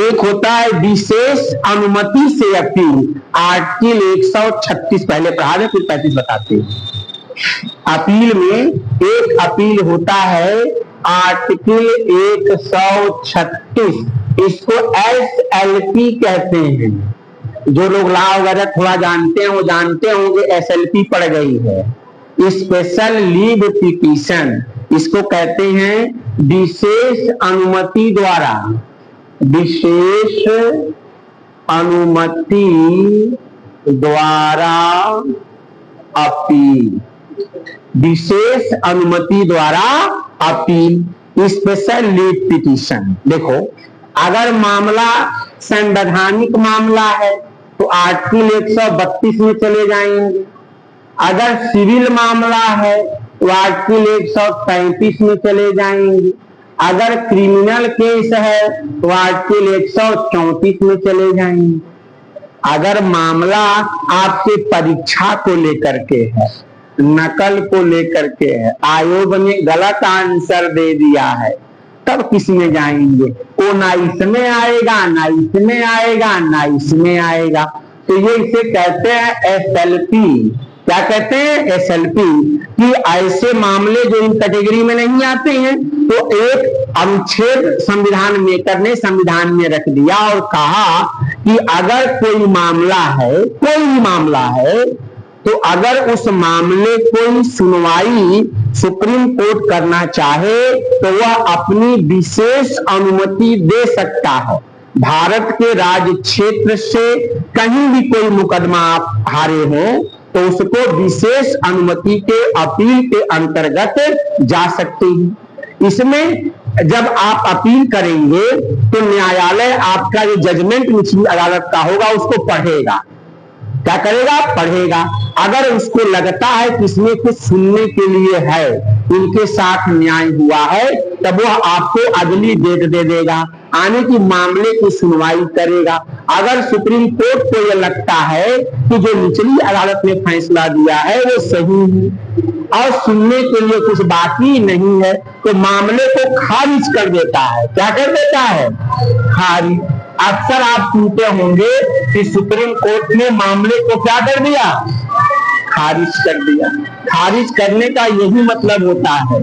एक होता है विशेष अनुमति से अपील, आर्टिकल 136 पहले पढ़ा दे फिर 35 बताते हैं। अपील में एक अपील होता है आर्टिकल 136, इसको SLP कहते हैं। जो लोग लॉ वगैरह थोड़ा जानते हैं वो जानते होंगे SLP पड़ गई है, स्पेशल लीव पिटीशन। इसको कहते हैं विशेष अनुमति द्वारा, विशेष अनुमति द्वारा अपील, विशेष अनुमति द्वारा अपील, स्पेशल लीव पिटीशन। देखो, अगर मामला संवैधानिक मामला है तो आर्टिकल 132 में चले जाएंगे, अगर सिविल मामला है तो आर्टिकल 133 में चले जाएंगे, अगर क्रिमिनल केस है तो आर्टिकल 134 में चले जाएंगे। अगर मामला आपके परीक्षा को लेकर के है, नकल को लेकर के है, आयोग ने गलत आंसर दे दिया है, तब किस में जाएंगे? वो ना इसमें आएगा, ना इसमें आएगा, ना इसमें आएगा। तो ये इसे कहते हैं SLP। क्या कहते हैं? SLP। कि ऐसे मामले जो इन कैटेगरी में नहीं आते हैं, तो एक अनुच्छेद संविधान मेकर ने संविधान में रख दिया और कहा कि अगर कोई मामला है, कोई भी मामला है, तो अगर उस मामले कोई सुनवाई सुप्रीम कोर्ट करना चाहे तो वह अपनी विशेष अनुमति दे सकता है। भारत के राज्य क्षेत्र से कहीं भी कोई मुकदमा आप हारे हो तो उसको विशेष अनुमति के अपील के अंतर्गत जा सकते हैं। इसमें जब आप अपील करेंगे तो न्यायालय आपका जो जजमेंट निचली अदालत का होगा उसको पढ़ेगा। क्या करेगा? पढ़ेगा। अगर उसको लगता है कि इसमें कुछ सुनने के लिए है, इनके साथ न्याय हुआ है, तब वह आपको अगली डेट दे देगा, आने की मामले की सुनवाई करेगा। अगर सुप्रीम कोर्ट को यह लगता है कि जो निचली अदालत ने फैसला दिया है वो सही है और सुनने के लिए कुछ बाकी नहीं है, तो मामले को खारिज कर देता है। क्या कर देता है? खारिज। अक्सर आप सुनते होंगे कि सुप्रीम कोर्ट ने मामले को क्या कर दिया? खारिज कर दिया। खारिज करने का यही मतलब होता है।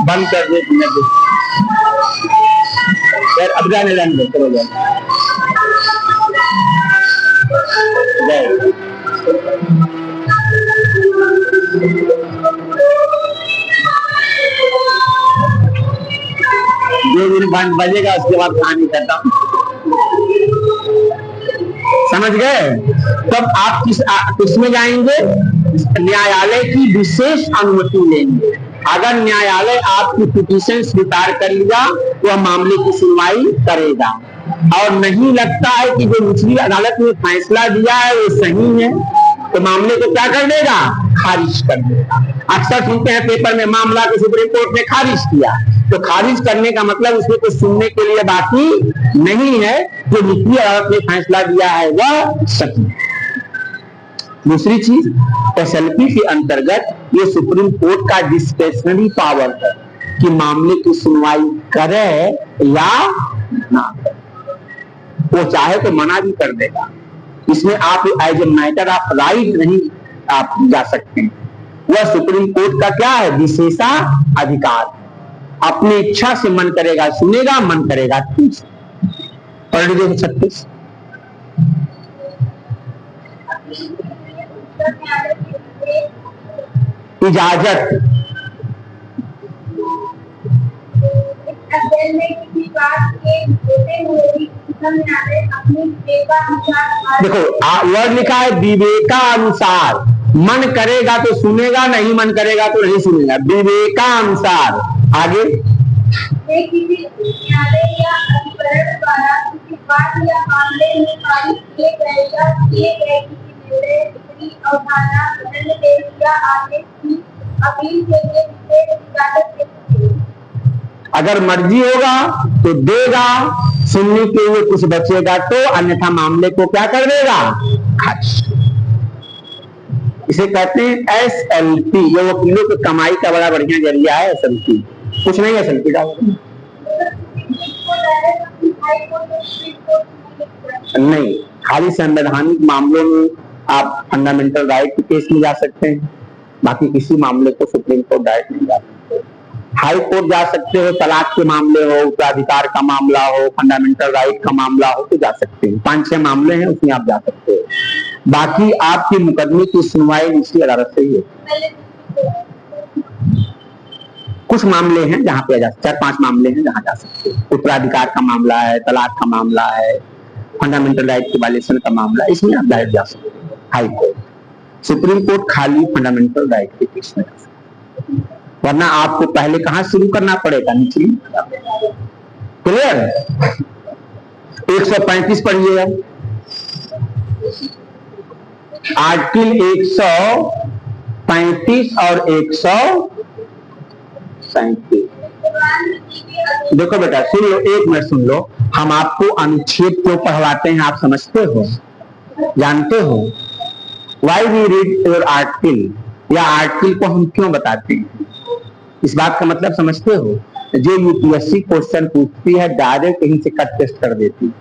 बंद कर दे यार, अब जाने दे, चलो जाए। जो दिन बंद बजेगा उसके बाद कहानी करता हूं। समझ गए? तब आप किसमें जाएंगे? न्यायालय की विशेष अनुमति लेंगे। अगर न्यायालय आपकी पिटीशन स्वीकार कर लिया तो वह मामले की सुनवाई करेगा, और नहीं लगता है कि जो निचली अदालत ने फैसला दिया है वो सही है, तो मामले को क्या कर देगा? खारिज कर देगा। अक्सर सुनते हैं पेपर में मामला को सुप्रीम कोर्ट ने खारिज किया, तो खारिज करने का मतलब उसमें कुछ सुनने के लिए बाकी नहीं है, जो निचली अदालत ने फैसला दिया है वह सही है। दूसरी चीज, एसएलपी के अंतर्गत ये सुप्रीम कोर्ट का डिस्क्रेशनरी पावर है कि मामले की सुनवाई करे या ना करे। वो चाहे तो मना भी कर देगा। इसमें आप as a matter of right नहीं आप जा सकते हैं। वह सुप्रीम कोर्ट का क्या है? विशेषाधिकार। अपनी इच्छा से मन करेगा सुनेगा, मन करेगा पढ़ लीजिए 36। इजाजत देखो, वर्ड लिखा है विवेकानुसार। मन करेगा तो सुनेगा, नहीं मन करेगा तो नहीं सुनेगा। विवेकानुसार। आगे, किसी न्यायालय या अधिकरण द्वारा किसी बात या मामले में पारित किए गए या किए गए किसी निर्णय की अवधारणा दंडादेश या आदेश की अपील के लिए विशेष इजाजत देती है। अगर मर्जी होगा तो देगा, सुनने के लिए कुछ बचेगा तो, अन्यथा मामले को क्या कर देगा? खारिज। इसे कहते हैं एसएलपी। ये वकीलों की कमाई का बड़ा बढ़िया जरिया है एसएलपी। कुछ नहीं एसएलपी डाल नहीं। खाली संवैधानिक मामलों में आप फंडामेंटल राइट के केस में जा सकते हैं, बाकी किसी मामले को सुप्रीम कोर्ट डायरेक्ट नहीं जा सकते। हाई कोर्ट जा सकते हो, तलाक के मामले हो, उत्तराधिकार का मामला हो, फंडामेंटल राइट का मामला हो तो जा सकते हैं। 5-6 मामले हैं उसमें आप जा सकते हो। बाकी आपकी मुकदमे की सुनवाई निचली अदालत से ही है। कुछ मामले हैं जहां पे जा सकते, 4-5 मामले हैं जहां जा सकते हैं। उत्तराधिकार का मामला है, तलाक का मामला है, फंडामेंटल राइट के वायलेशन का मामला, इसमें आप डायरेक्ट जा सकते हैं हाई कोर्ट। सुप्रीम कोर्ट खाली फंडामेंटल राइट के केस में जा सकते हैं, वरना आपको पहले कहां शुरू करना पड़ेगा? निचली। क्लियर? 135 पढ़िएगा। आर्टिकल 135 और 137। देखो बेटा, सुन लो, 1 मिनट सुन लो। हम आपको अनुच्छेद क्यों पढ़वाते हैं आप समझते हो, जानते हो? Why we read your article, या आर्टिकल को हम क्यों बताते हैं, इस बात का मतलब समझते हो? जो यूपीएससी क्वेश्चन पूछती है डायरेक्ट कहीं से कट पेस्ट कर देती,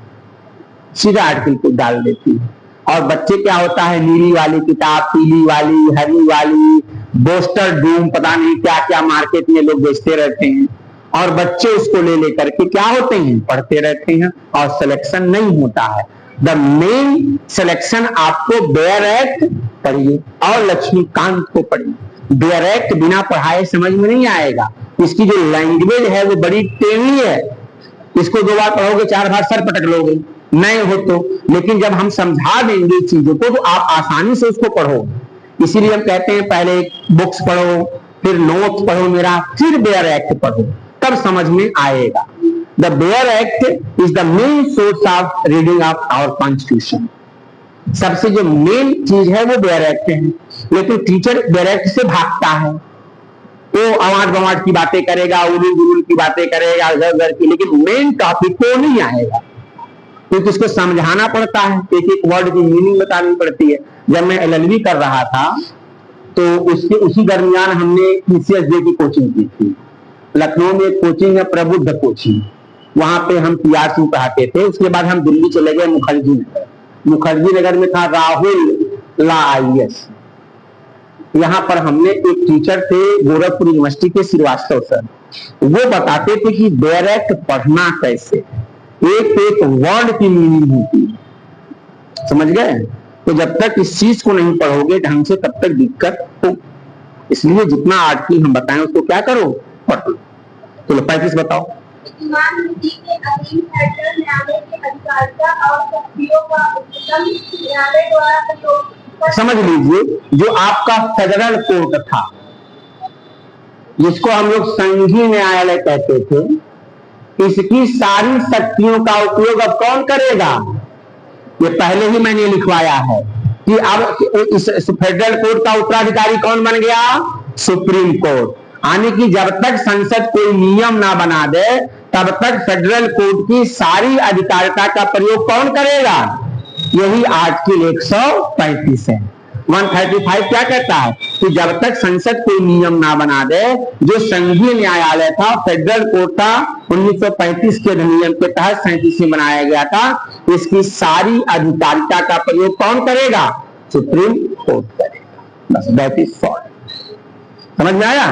सीधा आर्टिकल को डाल देती, और बच्चे क्या होता है, नीली वाली किताब, पीली वाली, हरी वाली, बोस्टर डूम, पता नहीं क्या क्या मार्केट में लोग बेचते रहते हैं, और बच्चे उसको ले लेकर के क्या होते हैं, पढ़ते रहते हैं, और सिलेक्शन नहीं होता है। द मेन सिलेक्शन आपको बेयर एक्ट पढ़िए और लक्ष्मीकांत को पढ़िए। बेयर एक्ट बिना पढ़ाए समझ में नहीं आएगा। इसकी जो लैंग्वेज है वो बड़ी टेढ़ी है, इसको 2 बार पढ़ोगे 4 बार सर पटक लोगे, नए हो तो। लेकिन जब हम समझा देंगे चीजों को तो आप आसानी से उसको पढ़ोगे। इसीलिए हम कहते हैं पहले बुक्स पढ़ो, फिर नोट्स पढ़ो मेरा, फिर बेयर एक्ट पढ़ो, तब समझ में आएगा। The bare act is the main source of reading of our constitution. सबसे जो मेन चीज है वो बेयर एक्ट है, लेकिन टीचर बेयर एक्ट से भागता है। वो अवाट गवाट की बातें करेगा, उलूल गुलूल की बातें करेगा, घर घर की, लेकिन मेन टॉपिक को नहीं आएगा, क्योंकि उसको समझाना पड़ता है, एक एक वर्ड की मीनिंग बतानी पड़ती है। जब मैं एलएलबी कर रहा था तो उसके उसी दरमियान हमने पीसीएसजे की कोचिंग की थी। लखनऊ में एक कोचिंग है, प्रबुद्ध कोचिंग, वहां पे हम पीआरसी पढ़ाते थे। उसके बाद हम दिल्ली चले गए मुखर्जी नगर। मुखर्जी नगर में था राहुल ला आईएएस। यहाँ पर हमने एक टीचर थे गोरखपुर यूनिवर्सिटी के श्रीवास्तव सर, वो बताते थे कि डायरेक्ट पढ़ना कैसे, एक एक वर्ड की मीनिंग होती, समझ गए। तो जब तक इस चीज को नहीं पढ़ोगे ढंग से तब तक दिक्कत हो। इसलिए जितना आर्टिकल हम बताएं उसको क्या करो, पढ़ो। चलो 35 बताओ। विद्यमान नीति के अधीन फेडरल न्यायालय के अधिकारिता और शक्तियों का उच्चतम न्यायालय द्वारा प्रयोग। समझ लीजिए, जो आपका फेडरल कोर्ट था, जिसको हम लोग संघीय न्यायालय कहते थे, इसकी सारी शक्तियों का उपयोग अब कौन करेगा? ये पहले ही मैंने लिखवाया है कि अब इस फेडरल कोर्ट का उत्तराधिकारी कौन बन गया? Supreme court. यानी कि जब तक संसद कोई नियम ना बना दे तब तक फेडरल कोर्ट की सारी अधिकारिता का प्रयोग कौन करेगा? यही आर्टिकल 135 है। 135 क्या कहता है कि जब तक संसद कोई नियम ना बना दे, जो संघीय न्यायालय था, फेडरल कोर्ट था, 1935 के अधिनियम के तहत 37 में बनाया गया था, इसकी सारी अधिकारिता का प्रयोग कौन करेगा? सुप्रीम कोर्ट करेगा। बस दैट इज सॉल्व। समझ में आया?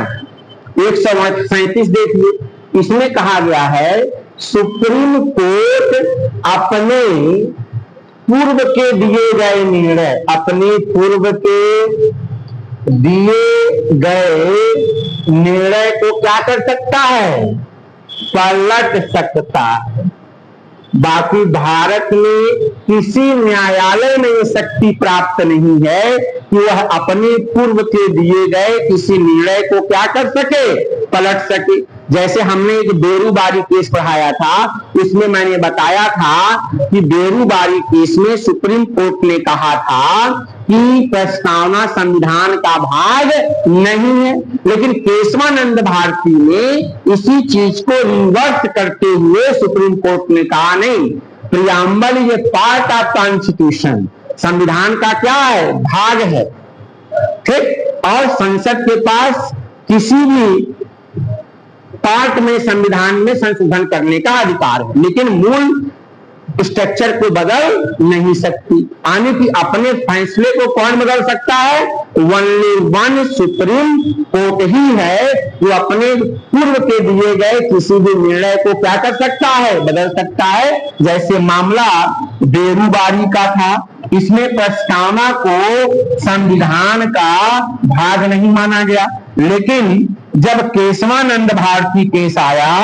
137 देखिए, इसमें कहा गया है सुप्रीम कोर्ट अपने पूर्व के दिए गए निर्णय, अपने पूर्व के दिए गए निर्णय को क्या कर सकता है? पलट सकता है। बाकी भारत में किसी न्यायालय में यह शक्ति प्राप्त नहीं है कि वह अपने पूर्व के दिए गए किसी निर्णय को क्या कर सके? पलट सके। जैसे हमने एक बेरूबारी केस पढ़ाया था, इसमें मैंने बताया था कि बेरूबारी केस में सुप्रीम कोर्ट ने कहा था कि प्रस्तावना संविधान का भाग नहीं है, लेकिन केशवानंद भारती ने इसी चीज को रिवर्स करते हुए सुप्रीम कोर्ट ने कहा नहीं, प्रियम्बल ये पार्ट ऑफ कॉन्स्टिट्यूशन, संविधान का क्या है? भाग है। ठीक। और संसद के पास किसी भी पार्ट में संविधान में संशोधन करने का अधिकार है, लेकिन मूल स्ट्रक्चर को बदल नहीं सकती। यानी कि अपने फैसले को कौन बदल सकता है? ओनली वन सुप्रीम कोर्ट ही है जो अपने पूर्व के दिए गए किसी भी निर्णय को क्या कर सकता है? बदल सकता है। जैसे मामला बेरूबारी का था, इसमें प्रस्तावना को संविधान का भाग नहीं माना गया, लेकिन जब केशवानंद भारती केस आया,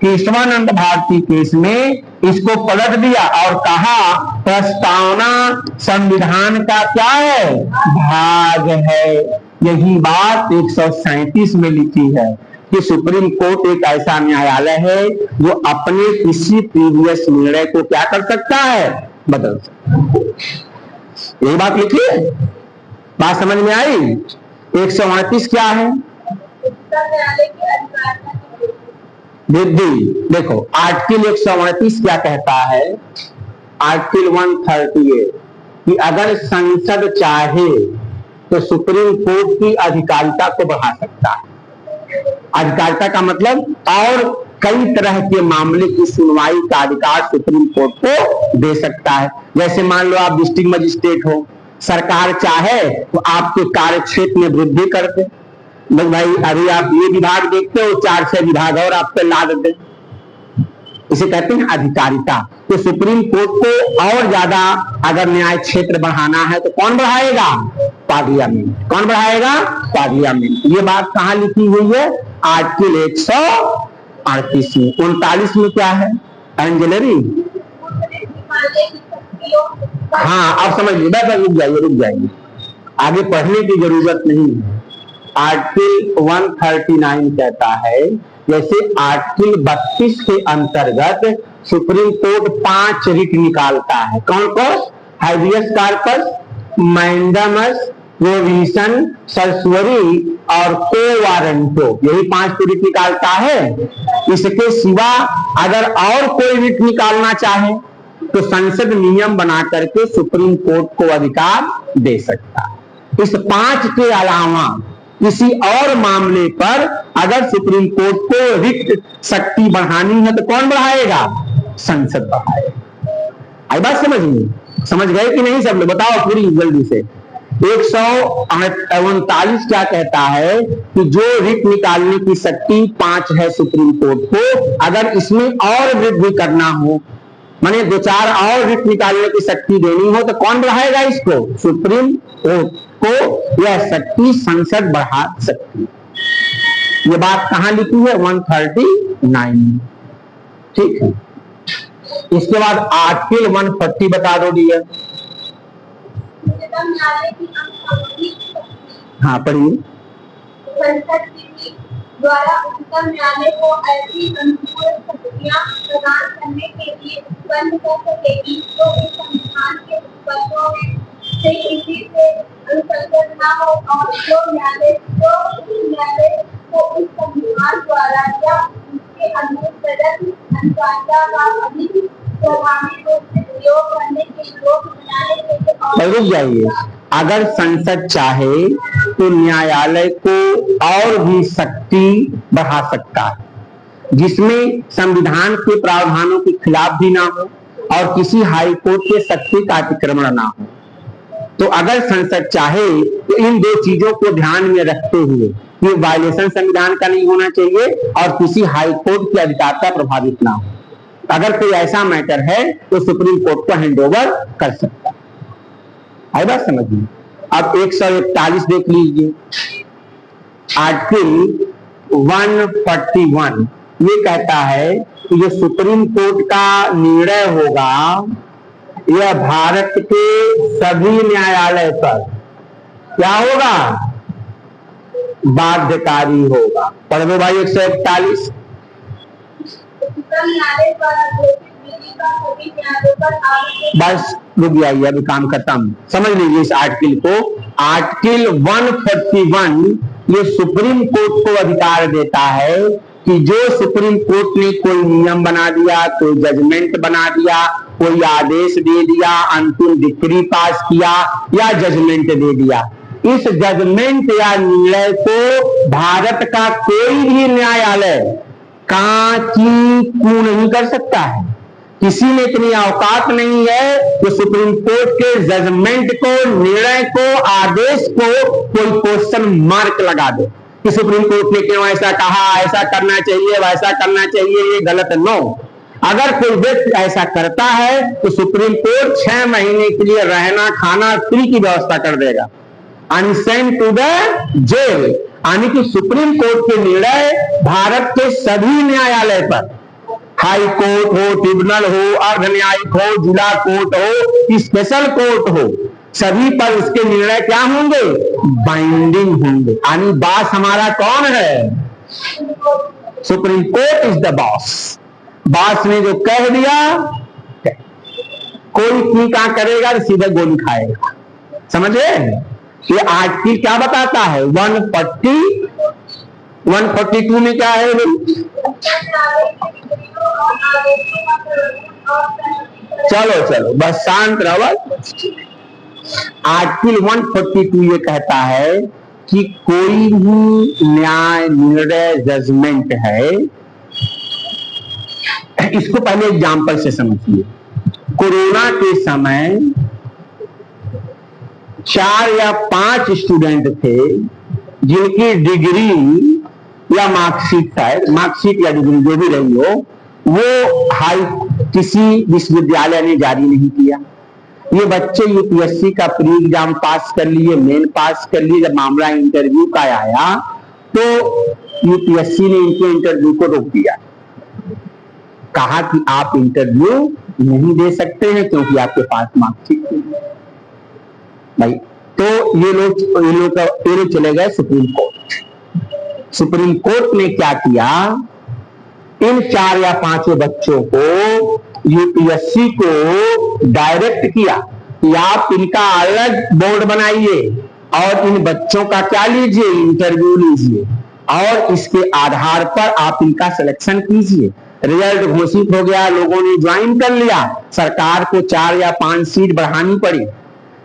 केशवानंद भारती केस में इसको पलट दिया और कहा प्रस्तावना संविधान का क्या है? भाग है। यही बात 137 में लिखी है कि सुप्रीम कोर्ट एक ऐसा न्यायालय है जो अपने किसी प्रीवियस निर्णय को क्या कर सकता है? बदल सकता है। यही बात लिखी है। बात समझ में आई? 138 क्या है? वृद्धि। देखो आर्टिकल 138 क्या कहता है? आर्टिकल 138 कि अगर संसद चाहे तो सुप्रीम कोर्ट की अधिकारिता को बढ़ा सकता है। अधिकारिता का मतलब और कई तरह के मामले की सुनवाई का अधिकार सुप्रीम कोर्ट को दे सकता है। जैसे मान लो आप डिस्ट्रिक्ट मजिस्ट्रेट हो, सरकार चाहे तो आपके कार्य क्षेत्र में वृद्धि कर दे। बस भाई अभी आप ये विभाग देखते हो, 4-6 विभाग और आप पे लाद दे, इसे कहते हैं अधिकारिता। तो सुप्रीम कोर्ट को और ज्यादा अगर न्याय क्षेत्र बढ़ाना है तो कौन बढ़ाएगा? पार्लियामेंट। कौन बढ़ाएगा? पार्लियामेंट। ये बात कहां लिखी हुई है? आर्टिकल 138 में। 39 में क्या है? एंजलरी। हाँ अब समझ लीजिए, बस रुक जाइए, आगे पढ़ने की जरूरत नहीं है। आर्टिकल 139 कहता है, जैसे आर्टिकल 32 के अंतर्गत सुप्रीम कोर्ट 5 रिट निकालता है। कौन कौन? हाइबियस कॉर्पस, मैंडामस, प्रोविशन, सर्सरी और कोवारंटो, यही 5 तो रिट निकालता है। इसके सिवा अगर और कोई रिट निकालना चाहे तो संसद नियम बना करके सुप्रीम कोर्ट को अधिकार दे सकता है। इस 5 के अलावा किसी और मामले पर अगर सुप्रीम कोर्ट को रिट शक्ति बढ़ानी है तो कौन बढ़ाएगा? संसद बढ़ाएगा। आई बात समझ में? समझ गए कि नहीं सब लोग? बताओ पूरी जल्दी से। 139 क्या कहता है कि जो रिट निकालने की शक्ति 5 है सुप्रीम कोर्ट को, अगर इसमें और वृद्धि करना हो, माने 2-4 और रिट निकालने की शक्ति देनी हो तो कौन बढ़ाएगा इसको? सुप्रीम कोर्ट को यह शक्ति संसद बढ़ा सकती है। ये बात कहां लिखी है? 139। ठीक है। इसके बाद आर्टिकल 140 बता दो डियर। हाँ पढ़िए। संसद द्वारा उच्चतम न्यायालय को ऐसी अनुकूल शक्तियां प्रदान करने के लिए उत्पन्न कर सकेगी जो इस संविधान के उपकरणों में से किसी से अनुसंधान न हो, और जो न्यायालय को इस संविधान द्वारा या उसके अनुरूप प्रदत्त अनुशासन का अधिक प्रभावी रूप से प्रयोग करने के योग्य बनाने के लिए। रुक जाइए। अगर संसद चाहे तो न्यायालय को और भी शक्ति बढ़ा सकता है जिसमें संविधान के प्रावधानों के खिलाफ भी ना हो और किसी हाई कोर्ट के शक्ति का अतिक्रमण ना हो। तो अगर संसद चाहे तो इन 2 चीजों को ध्यान में रखते हुए ये वायलेशन संविधान का नहीं होना चाहिए और किसी हाई कोर्ट की अधिकारता प्रभावित ना हो। अगर कोई ऐसा मैटर है तो सुप्रीम कोर्ट को हैंडओवर कर सकता है। आई बात समझ में? अब 141 देख लीजिए। आर्टिकल 141 ये कहता है कि जो सुप्रीम कोर्ट का निर्णय होगा यह भारत के सभी न्यायालय पर क्या होगा? बाध्यकारी होगा। पढ़ दो भाई 141। बस रुक जाइए, अभी काम खत्म। समझ लीजिए इस आर्टिकल को। आर्टिकल 141 ये सुप्रीम कोर्ट को अधिकार देता है कि जो सुप्रीम कोर्ट ने कोई नियम बना दिया, कोई जजमेंट बना दिया, कोई आदेश दे दिया, अंतिम डिक्री पास किया या जजमेंट दे दिया, इस जजमेंट या निर्णय को भारत का कोई भी न्यायालय कांची नहीं कर सकता है। किसी में इतनी औकात नहीं है तो सुप्रीम कोर्ट के जजमेंट को, निर्णय को, आदेश को कोई क्वेश्चन मार्क लगा दे कि सुप्रीम कोर्ट ने क्यों ऐसा कहा, ऐसा करना चाहिए, वैसा करना चाहिए, ये गलत। नो, अगर कोई व्यक्ति ऐसा करता है तो सुप्रीम कोर्ट 6 महीने के लिए रहना, खाना फ्री की व्यवस्था कर देगा, अनसेंट टू द जेल। यानी कि सुप्रीम कोर्ट के निर्णय भारत के सभी न्यायालय पर, हाई कोर्ट हो, ट्रिब्यूनल हो, अर्ध न्यायिक हो, जिला कोर्ट हो, स्पेशल कोर्ट हो, सभी पर उसके निर्णय क्या होंगे? बाइंडिंग होंगे। यानी बॉस हमारा कौन है? Supreme court is the boss. Boss ने जो कह दिया, कोई की क्या करेगा तो सीधे गोली खाएगा। समझे? ये आर्टिकल क्या बताता है? 142 में क्या है? चलो बस शांत रहो। आर्टिकल 142 ये कहता है कि कोई भी न्याय, निर्णय, जजमेंट है, इसको पहले एग्जाम्पल से समझिए। कोरोना के समय 4 या 5 स्टूडेंट थे जिनकी डिग्री या मार्कशीट, शायद मार्कशीट या डिग्री जो भी रही हो, वो किसी विश्वविद्यालय ने जारी नहीं किया। ये बच्चे यूपीएससी का प्री एग्जाम पास कर लिए, मेन पास कर लिए। जब मामला इंटरव्यू का आया तो यूपीएससी ने इनके इंटरव्यू को रोक दिया, कहा कि आप इंटरव्यू नहीं दे सकते हैं क्योंकि आपके पास मार्कशीट नहीं है। भाई तो ये लोग चले गए सुप्रीम कोर्ट। सुप्रीम कोर्ट ने क्या किया? इन 4 या 5 बच्चों को, यूपीएससी को डायरेक्ट किया कि आप इनका अलग बोर्ड बनाइए और इन बच्चों का क्या लीजिए, इंटरव्यू लीजिए और इसके आधार पर आप इनका सिलेक्शन कीजिए। रिजल्ट घोषित हो गया, लोगों ने ज्वाइन कर लिया, सरकार को 4 या 5 सीट बढ़ानी पड़ी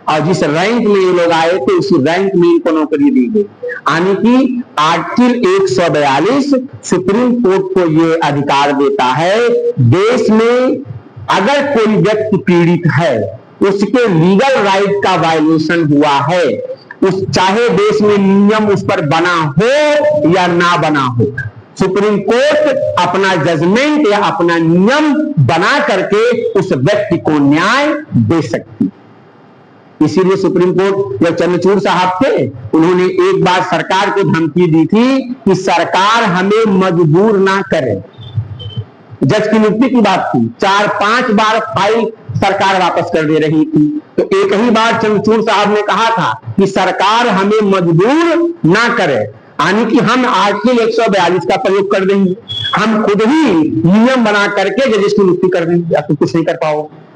और जिस रैंक में ये लोग आए थे उसी रैंक में इनको नौकरी दी गई। यानी कि आर्टिकल 142 सुप्रीम कोर्ट को ये अधिकार देता है, देश में अगर कोई व्यक्ति पीड़ित है, उसके लीगल राइट का वायलेशन हुआ है, उस चाहे देश में नियम उस पर बना हो या ना बना हो, सुप्रीम कोर्ट अपना जजमेंट या अपना नियम बना करके उस व्यक्ति को न्याय दे सकती है। इसीलिए सुप्रीम कोर्ट जब चंद्रचूड़ साहब थे, उन्होंने एक बार सरकार को धमकी दी थी कि सरकार हमें मजबूर ना करे। जज की नियुक्ति की बात थी, 4-5 बार फाइल सरकार वापस कर दे रही थी, तो एक ही बार चंद्रचूड़ साहब ने कहा था कि सरकार हमें मजबूर ना करे, यानी कि हम आर्टिकल 142 का प्रयोग कर देंगे, हम खुद ही नियम बना करके जजेस की नियुक्ति कर देंगे, आप कुछ नहीं कर पाओगे।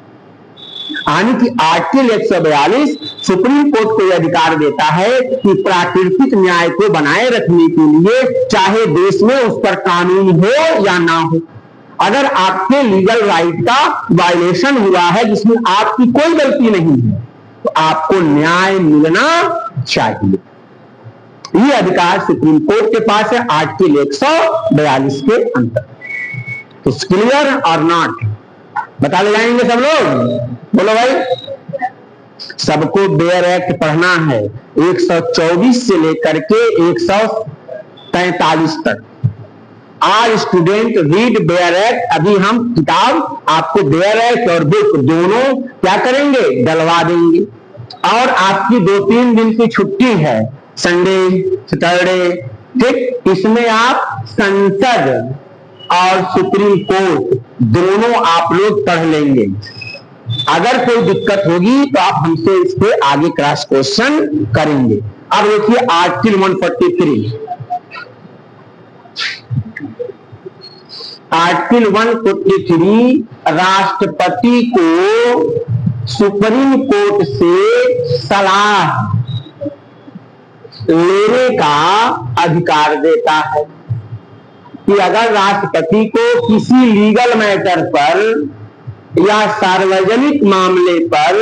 यानी कि आर्टिकल 142 सुप्रीम कोर्ट को यह अधिकार देता है कि प्राकृतिक न्याय को बनाए रखने के लिए चाहे देश में उस पर कानून हो या ना हो, अगर आपके लीगल राइट का वायलेशन हुआ है जिसमें आपकी कोई गलती नहीं है, तो आपको न्याय मिलना चाहिए। ये अधिकार सुप्रीम कोर्ट के पास है आर्टिकल 142 के अंतर्गत। तो क्लियर और नॉट बता ले जाएंगे सब लोग, बोलो भाई। सबको बेयर एक्ट पढ़ना है 124 से लेकर के 143 तक। आज स्टूडेंट रीड बेयर एक्ट। अभी हम किताब आपको बेयर एक्ट और बुक दोनों क्या करेंगे, डलवा देंगे। और आपकी 2-3 दिन की छुट्टी है, संडे सैटरडे, ठीक, इसमें आप संसद और सुप्रीम कोर्ट दोनों आप लोग पढ़ लेंगे। अगर कोई दिक्कत होगी तो आप हमसे इस पे आगे क्रॉस क्वेश्चन करेंगे। अब देखिए आर्टिकल 143, आर्टिकल 143 राष्ट्रपति को सुप्रीम कोर्ट से सलाह लेने का अधिकार देता है कि अगर राष्ट्रपति को किसी लीगल मैटर पर या सार्वजनिक मामले पर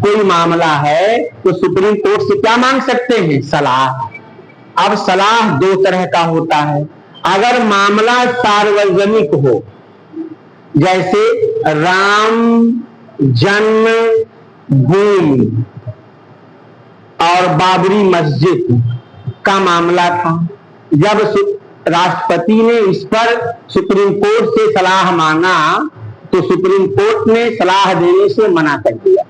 कोई मामला है तो सुप्रीम कोर्ट से क्या मांग सकते हैं, सलाह। अब सलाह 2 तरह का होता है। अगर मामला सार्वजनिक हो, जैसे राम जन्म भूमि और बाबरी मस्जिद का मामला था, जब राष्ट्रपति ने इस पर सुप्रीम कोर्ट से सलाह मांगा तो सुप्रीम कोर्ट ने सलाह देने से मना कर दिया।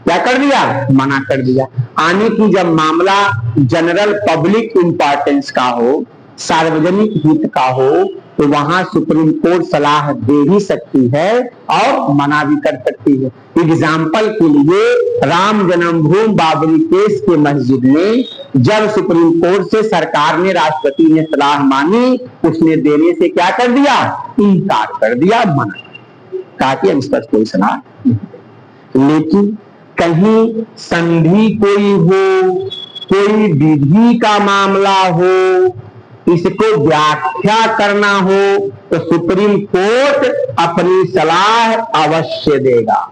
क्या कर दिया, मना कर दिया। यानी कि जब मामला जनरल पब्लिक इंपॉर्टेंस का हो, सार्वजनिक हित का हो, तो वहां सुप्रीम कोर्ट सलाह दे भी सकती है और मना भी कर सकती है। एग्जाम्पल के लिए राम जन्मभूमि बाबरी केस के मस्जिद में जब सुप्रीम कोर्ट से सरकार ने, राष्ट्रपति ने सलाह मांगी, उसने देने से क्या कर दिया, इनकार कर दिया, मना, कहा कि हम इस पर कोई सलाह नहीं। लेकिन कहीं संधि कोई हो, कोई विधि का मामला हो, इसको व्याख्या करना हो, तो सुप्रीम कोर्ट अपनी सलाह अवश्य देगा।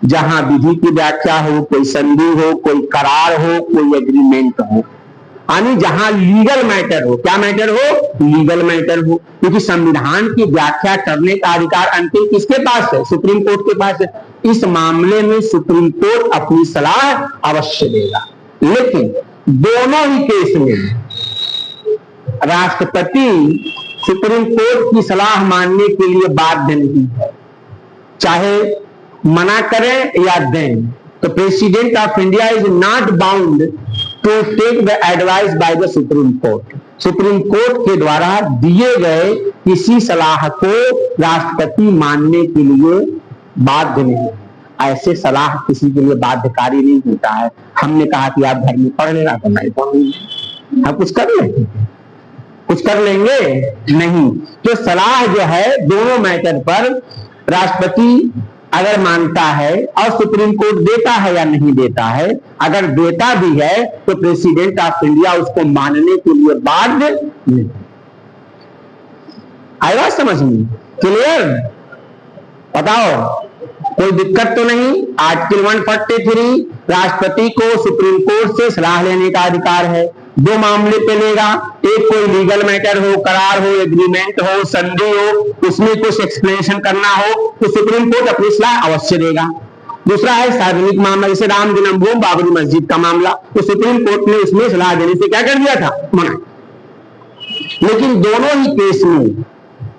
जहां विधि की व्याख्या हो, कोई संधि हो, कोई करार हो, कोई एग्रीमेंट हो, यानी जहां लीगल मैटर हो। क्या मैटर हो, लीगल मैटर हो, क्योंकि संविधान की व्याख्या करने का अधिकार अंतिम किसके पास है, सुप्रीम कोर्ट के पास है। इस मामले में सुप्रीम कोर्ट अपनी सलाह अवश्य देगा। लेकिन दोनों ही केस में राष्ट्रपति सुप्रीम कोर्ट की सलाह मानने के लिए बाध्य नहीं है, चाहे मना करें या दें। तो president of India is not bound to take the advice by the supreme court. Supreme court के द्वारा दिए गए किसी सलाह को राष्ट्रपति मानने के लिए बाध्य नहीं। ऐसे सलाह किसी के लिए बाध्यकारी नहीं होता है। हमने कहा कि आप घर में पढ़ लेना, तो नहीं पढ़ेंगे, आप कुछ कर लेंगे, कुछ कर लेंगे नहीं। तो सलाह जो है दोनों मैटर पर राष्ट्रपति अगर मानता है और सुप्रीम कोर्ट देता है या नहीं देता है, अगर देता भी है तो प्रेसिडेंट ऑफ इंडिया उसको मानने के लिए बाध्य नहीं। आई बात समझ में? क्लियर? बताओ, कोई दिक्कत तो नहीं? आर्टिकल 143 राष्ट्रपति को सुप्रीम कोर्ट से सलाह लेने का अधिकार है। 2 मामले पे लेगा, एक कोई लीगल मैटर हो, करार हो, एग्रीमेंट हो, संधि हो, उसमें कुछ एक्सप्लेनेशन करना हो तो सुप्रीम कोर्ट अपनी सलाह अवश्य देगा। दूसरा है सार्वजनिक मामला, जैसे राम जन्मभूमि बाबरी मस्जिद का मामला, तो सुप्रीम कोर्ट ने उसमें सलाह देने से क्या कर दिया था? मना। लेकिन दोनों ही केस में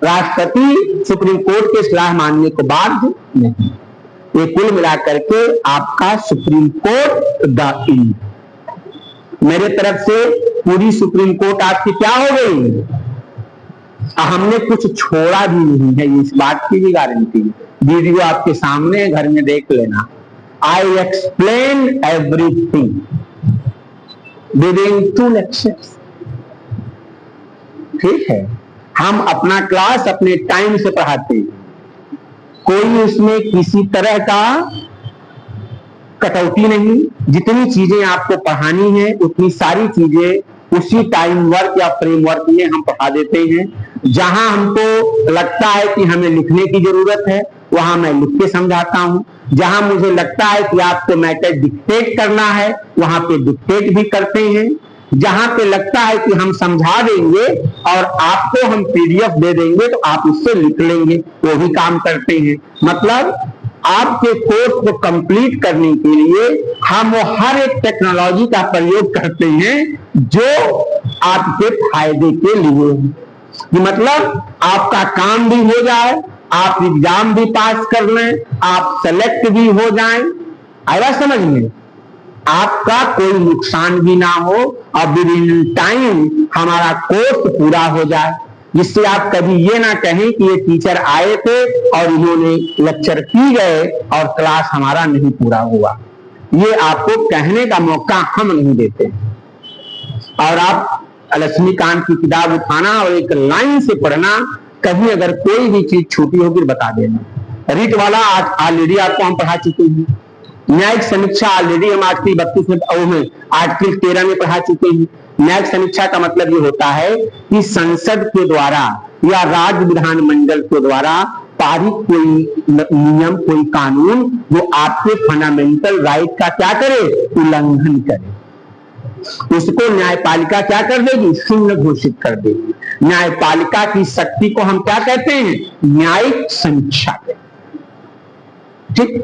राष्ट्रपति सुप्रीम कोर्ट के सलाह मानने को बाध्य नहीं। ये कुल मिलाकर के आपका सुप्रीम कोर्ट द इंडिया। मेरे तरफ से पूरी सुप्रीम कोर्ट आपकी क्या हो गई? हमने कुछ छोड़ा भी नहीं है, इस बात की भी गारंटी। वीडियो आपके सामने घर में देख लेना। I explain everything within 2 lectures. ठीक है, हम अपना क्लास अपने टाइम से पढ़ाते हैं, कोई इसमें किसी तरह का कटौती नहीं। जितनी चीजें आपको पढ़ानी है उतनी सारी चीजें उसी टाइम वर्क या फ्रेमवर्क में हम पढ़ा देते हैं। जहां हमको लगता है कि हमें लिखने की जरूरत है वहां मैं लिख के समझाता हूं। जहां मुझे लगता है कि आपको मैटर डिक्टेट करना है वहां पे डिक्टेट भी करते हैं। जहां पे लगता है कि हम समझा देंगे और आपको हम पीडीएफ दे देंगे तो आप उससे लिख लेंगे, वो भी काम करते हैं। मतलब आपके कोर्स को कंप्लीट करने के लिए हम वो हर एक टेक्नोलॉजी का प्रयोग करते हैं जो आपके फायदे के लिए है। मतलब आपका काम भी हो जाए, आप एग्जाम भी पास कर लें, आप सेलेक्ट भी हो जाएं। आया समझ में? आपका कोई नुकसान भी ना हो और विद इन टाइम हमारा कोर्स पूरा हो जाए, जिससे आप कभी ये ना कहें कि ये टीचर आए थे और इन्होंने लेक्चर की गए और क्लास हमारा नहीं पूरा हुआ। ये आपको कहने का मौका हम नहीं देते। और आप लक्ष्मीकांत की किताब उठाना और एक लाइन से पढ़ना, कहीं अगर कोई भी चीज छूटी होगी बता देना। रीट वाला ऑलरेडी आपको हम पढ़ा चुके हैं। न्यायिक समीक्षा ऑलरेडी हम आर्टिकल 32 में आर्टिकल 13 में पढ़ा चुके हैं। न्यायिक समीक्षा का मतलब ये होता है कि संसद के द्वारा या राज्य विधानमंडल के द्वारा पारित कोई नियम, कोई कानून जो आपके फंडामेंटल राइट का क्या करे? उल्लंघन करे, उसको न्यायपालिका क्या कर देगी? शून्य घोषित कर देगी। न्यायपालिका की शक्ति को हम क्या कहते हैं? न्यायिक समीक्षा कहते हैं। ठीक,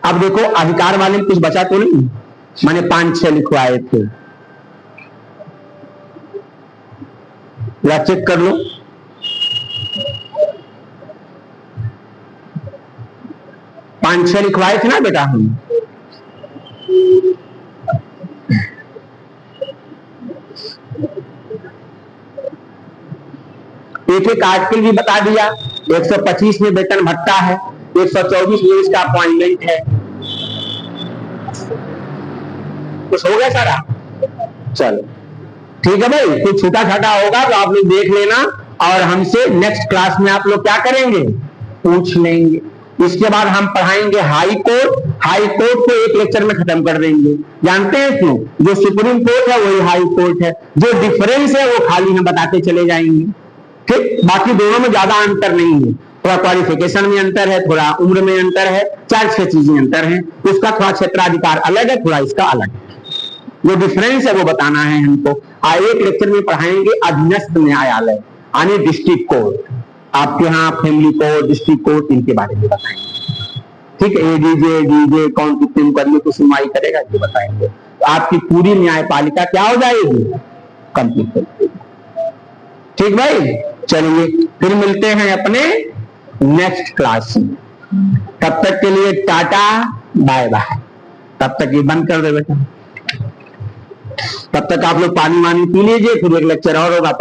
अब देखो अधिकार वाले में कुछ बचा तो नहीं, मैंने 5-6 लिखवाए थे, चेक कर लो। पांच छह लिखवाए थे ना बेटा हम। एक आर्टिकल भी बता दिया। 125 में वेतन भत्ता है, 124 में इसका अपॉइंटमेंट है। कुछ हो गया सारा? चलो ठीक है भाई, कुछ छोटा छोटा होगा तो आप लोग देख लेना और हमसे नेक्स्ट क्लास में आप लोग क्या करेंगे? पूछ लेंगे। इसके बाद हम पढ़ाएंगे हाई कोर्ट। हाई कोर्ट को एक लेक्चर में खत्म कर देंगे। जानते हैं क्यों? जो सुप्रीम कोर्ट है वही हाई कोर्ट है। जो डिफरेंस है वो खाली हम बताते चले जाएंगे। ठीक, बाकी दोनों में ज्यादा अंतर नहीं है। थोड़ा क्वालिफिकेशन में अंतर है, थोड़ा उम्र में अंतर है, 4-6 चीजें अंतर है। उसका थोड़ा क्षेत्राधिकार अलग है, थोड़ा इसका अलग है। जो डिफरेंस है वो बताना है हमको। एक लेक्चर में पढ़ाएंगे अधीनस्थ न्यायालय यानी डिस्ट्रिक्ट कोर्ट। आपके यहाँ फैमिली कोर्ट, डिस्ट्रिक्ट कोर्ट, इनके बारे में बताएंगे। ठीक है, एडीजे डीजे कौन कितने मुकदमे को सुनवाई करेगा ये बताएंगे। तो आपकी पूरी न्यायपालिका क्या हो जाएगी? कंप्लीट हो जाएगी। ठीक भाई, चलिए फिर मिलते हैं अपने नेक्स्ट क्लास में। तब तक के लिए टाटा बाय बाय। तब तक ये बंद कर दे बेटा। तब तक आप लोग पानी वानी पी लीजिए, फिर एक लेक्चर और होगा।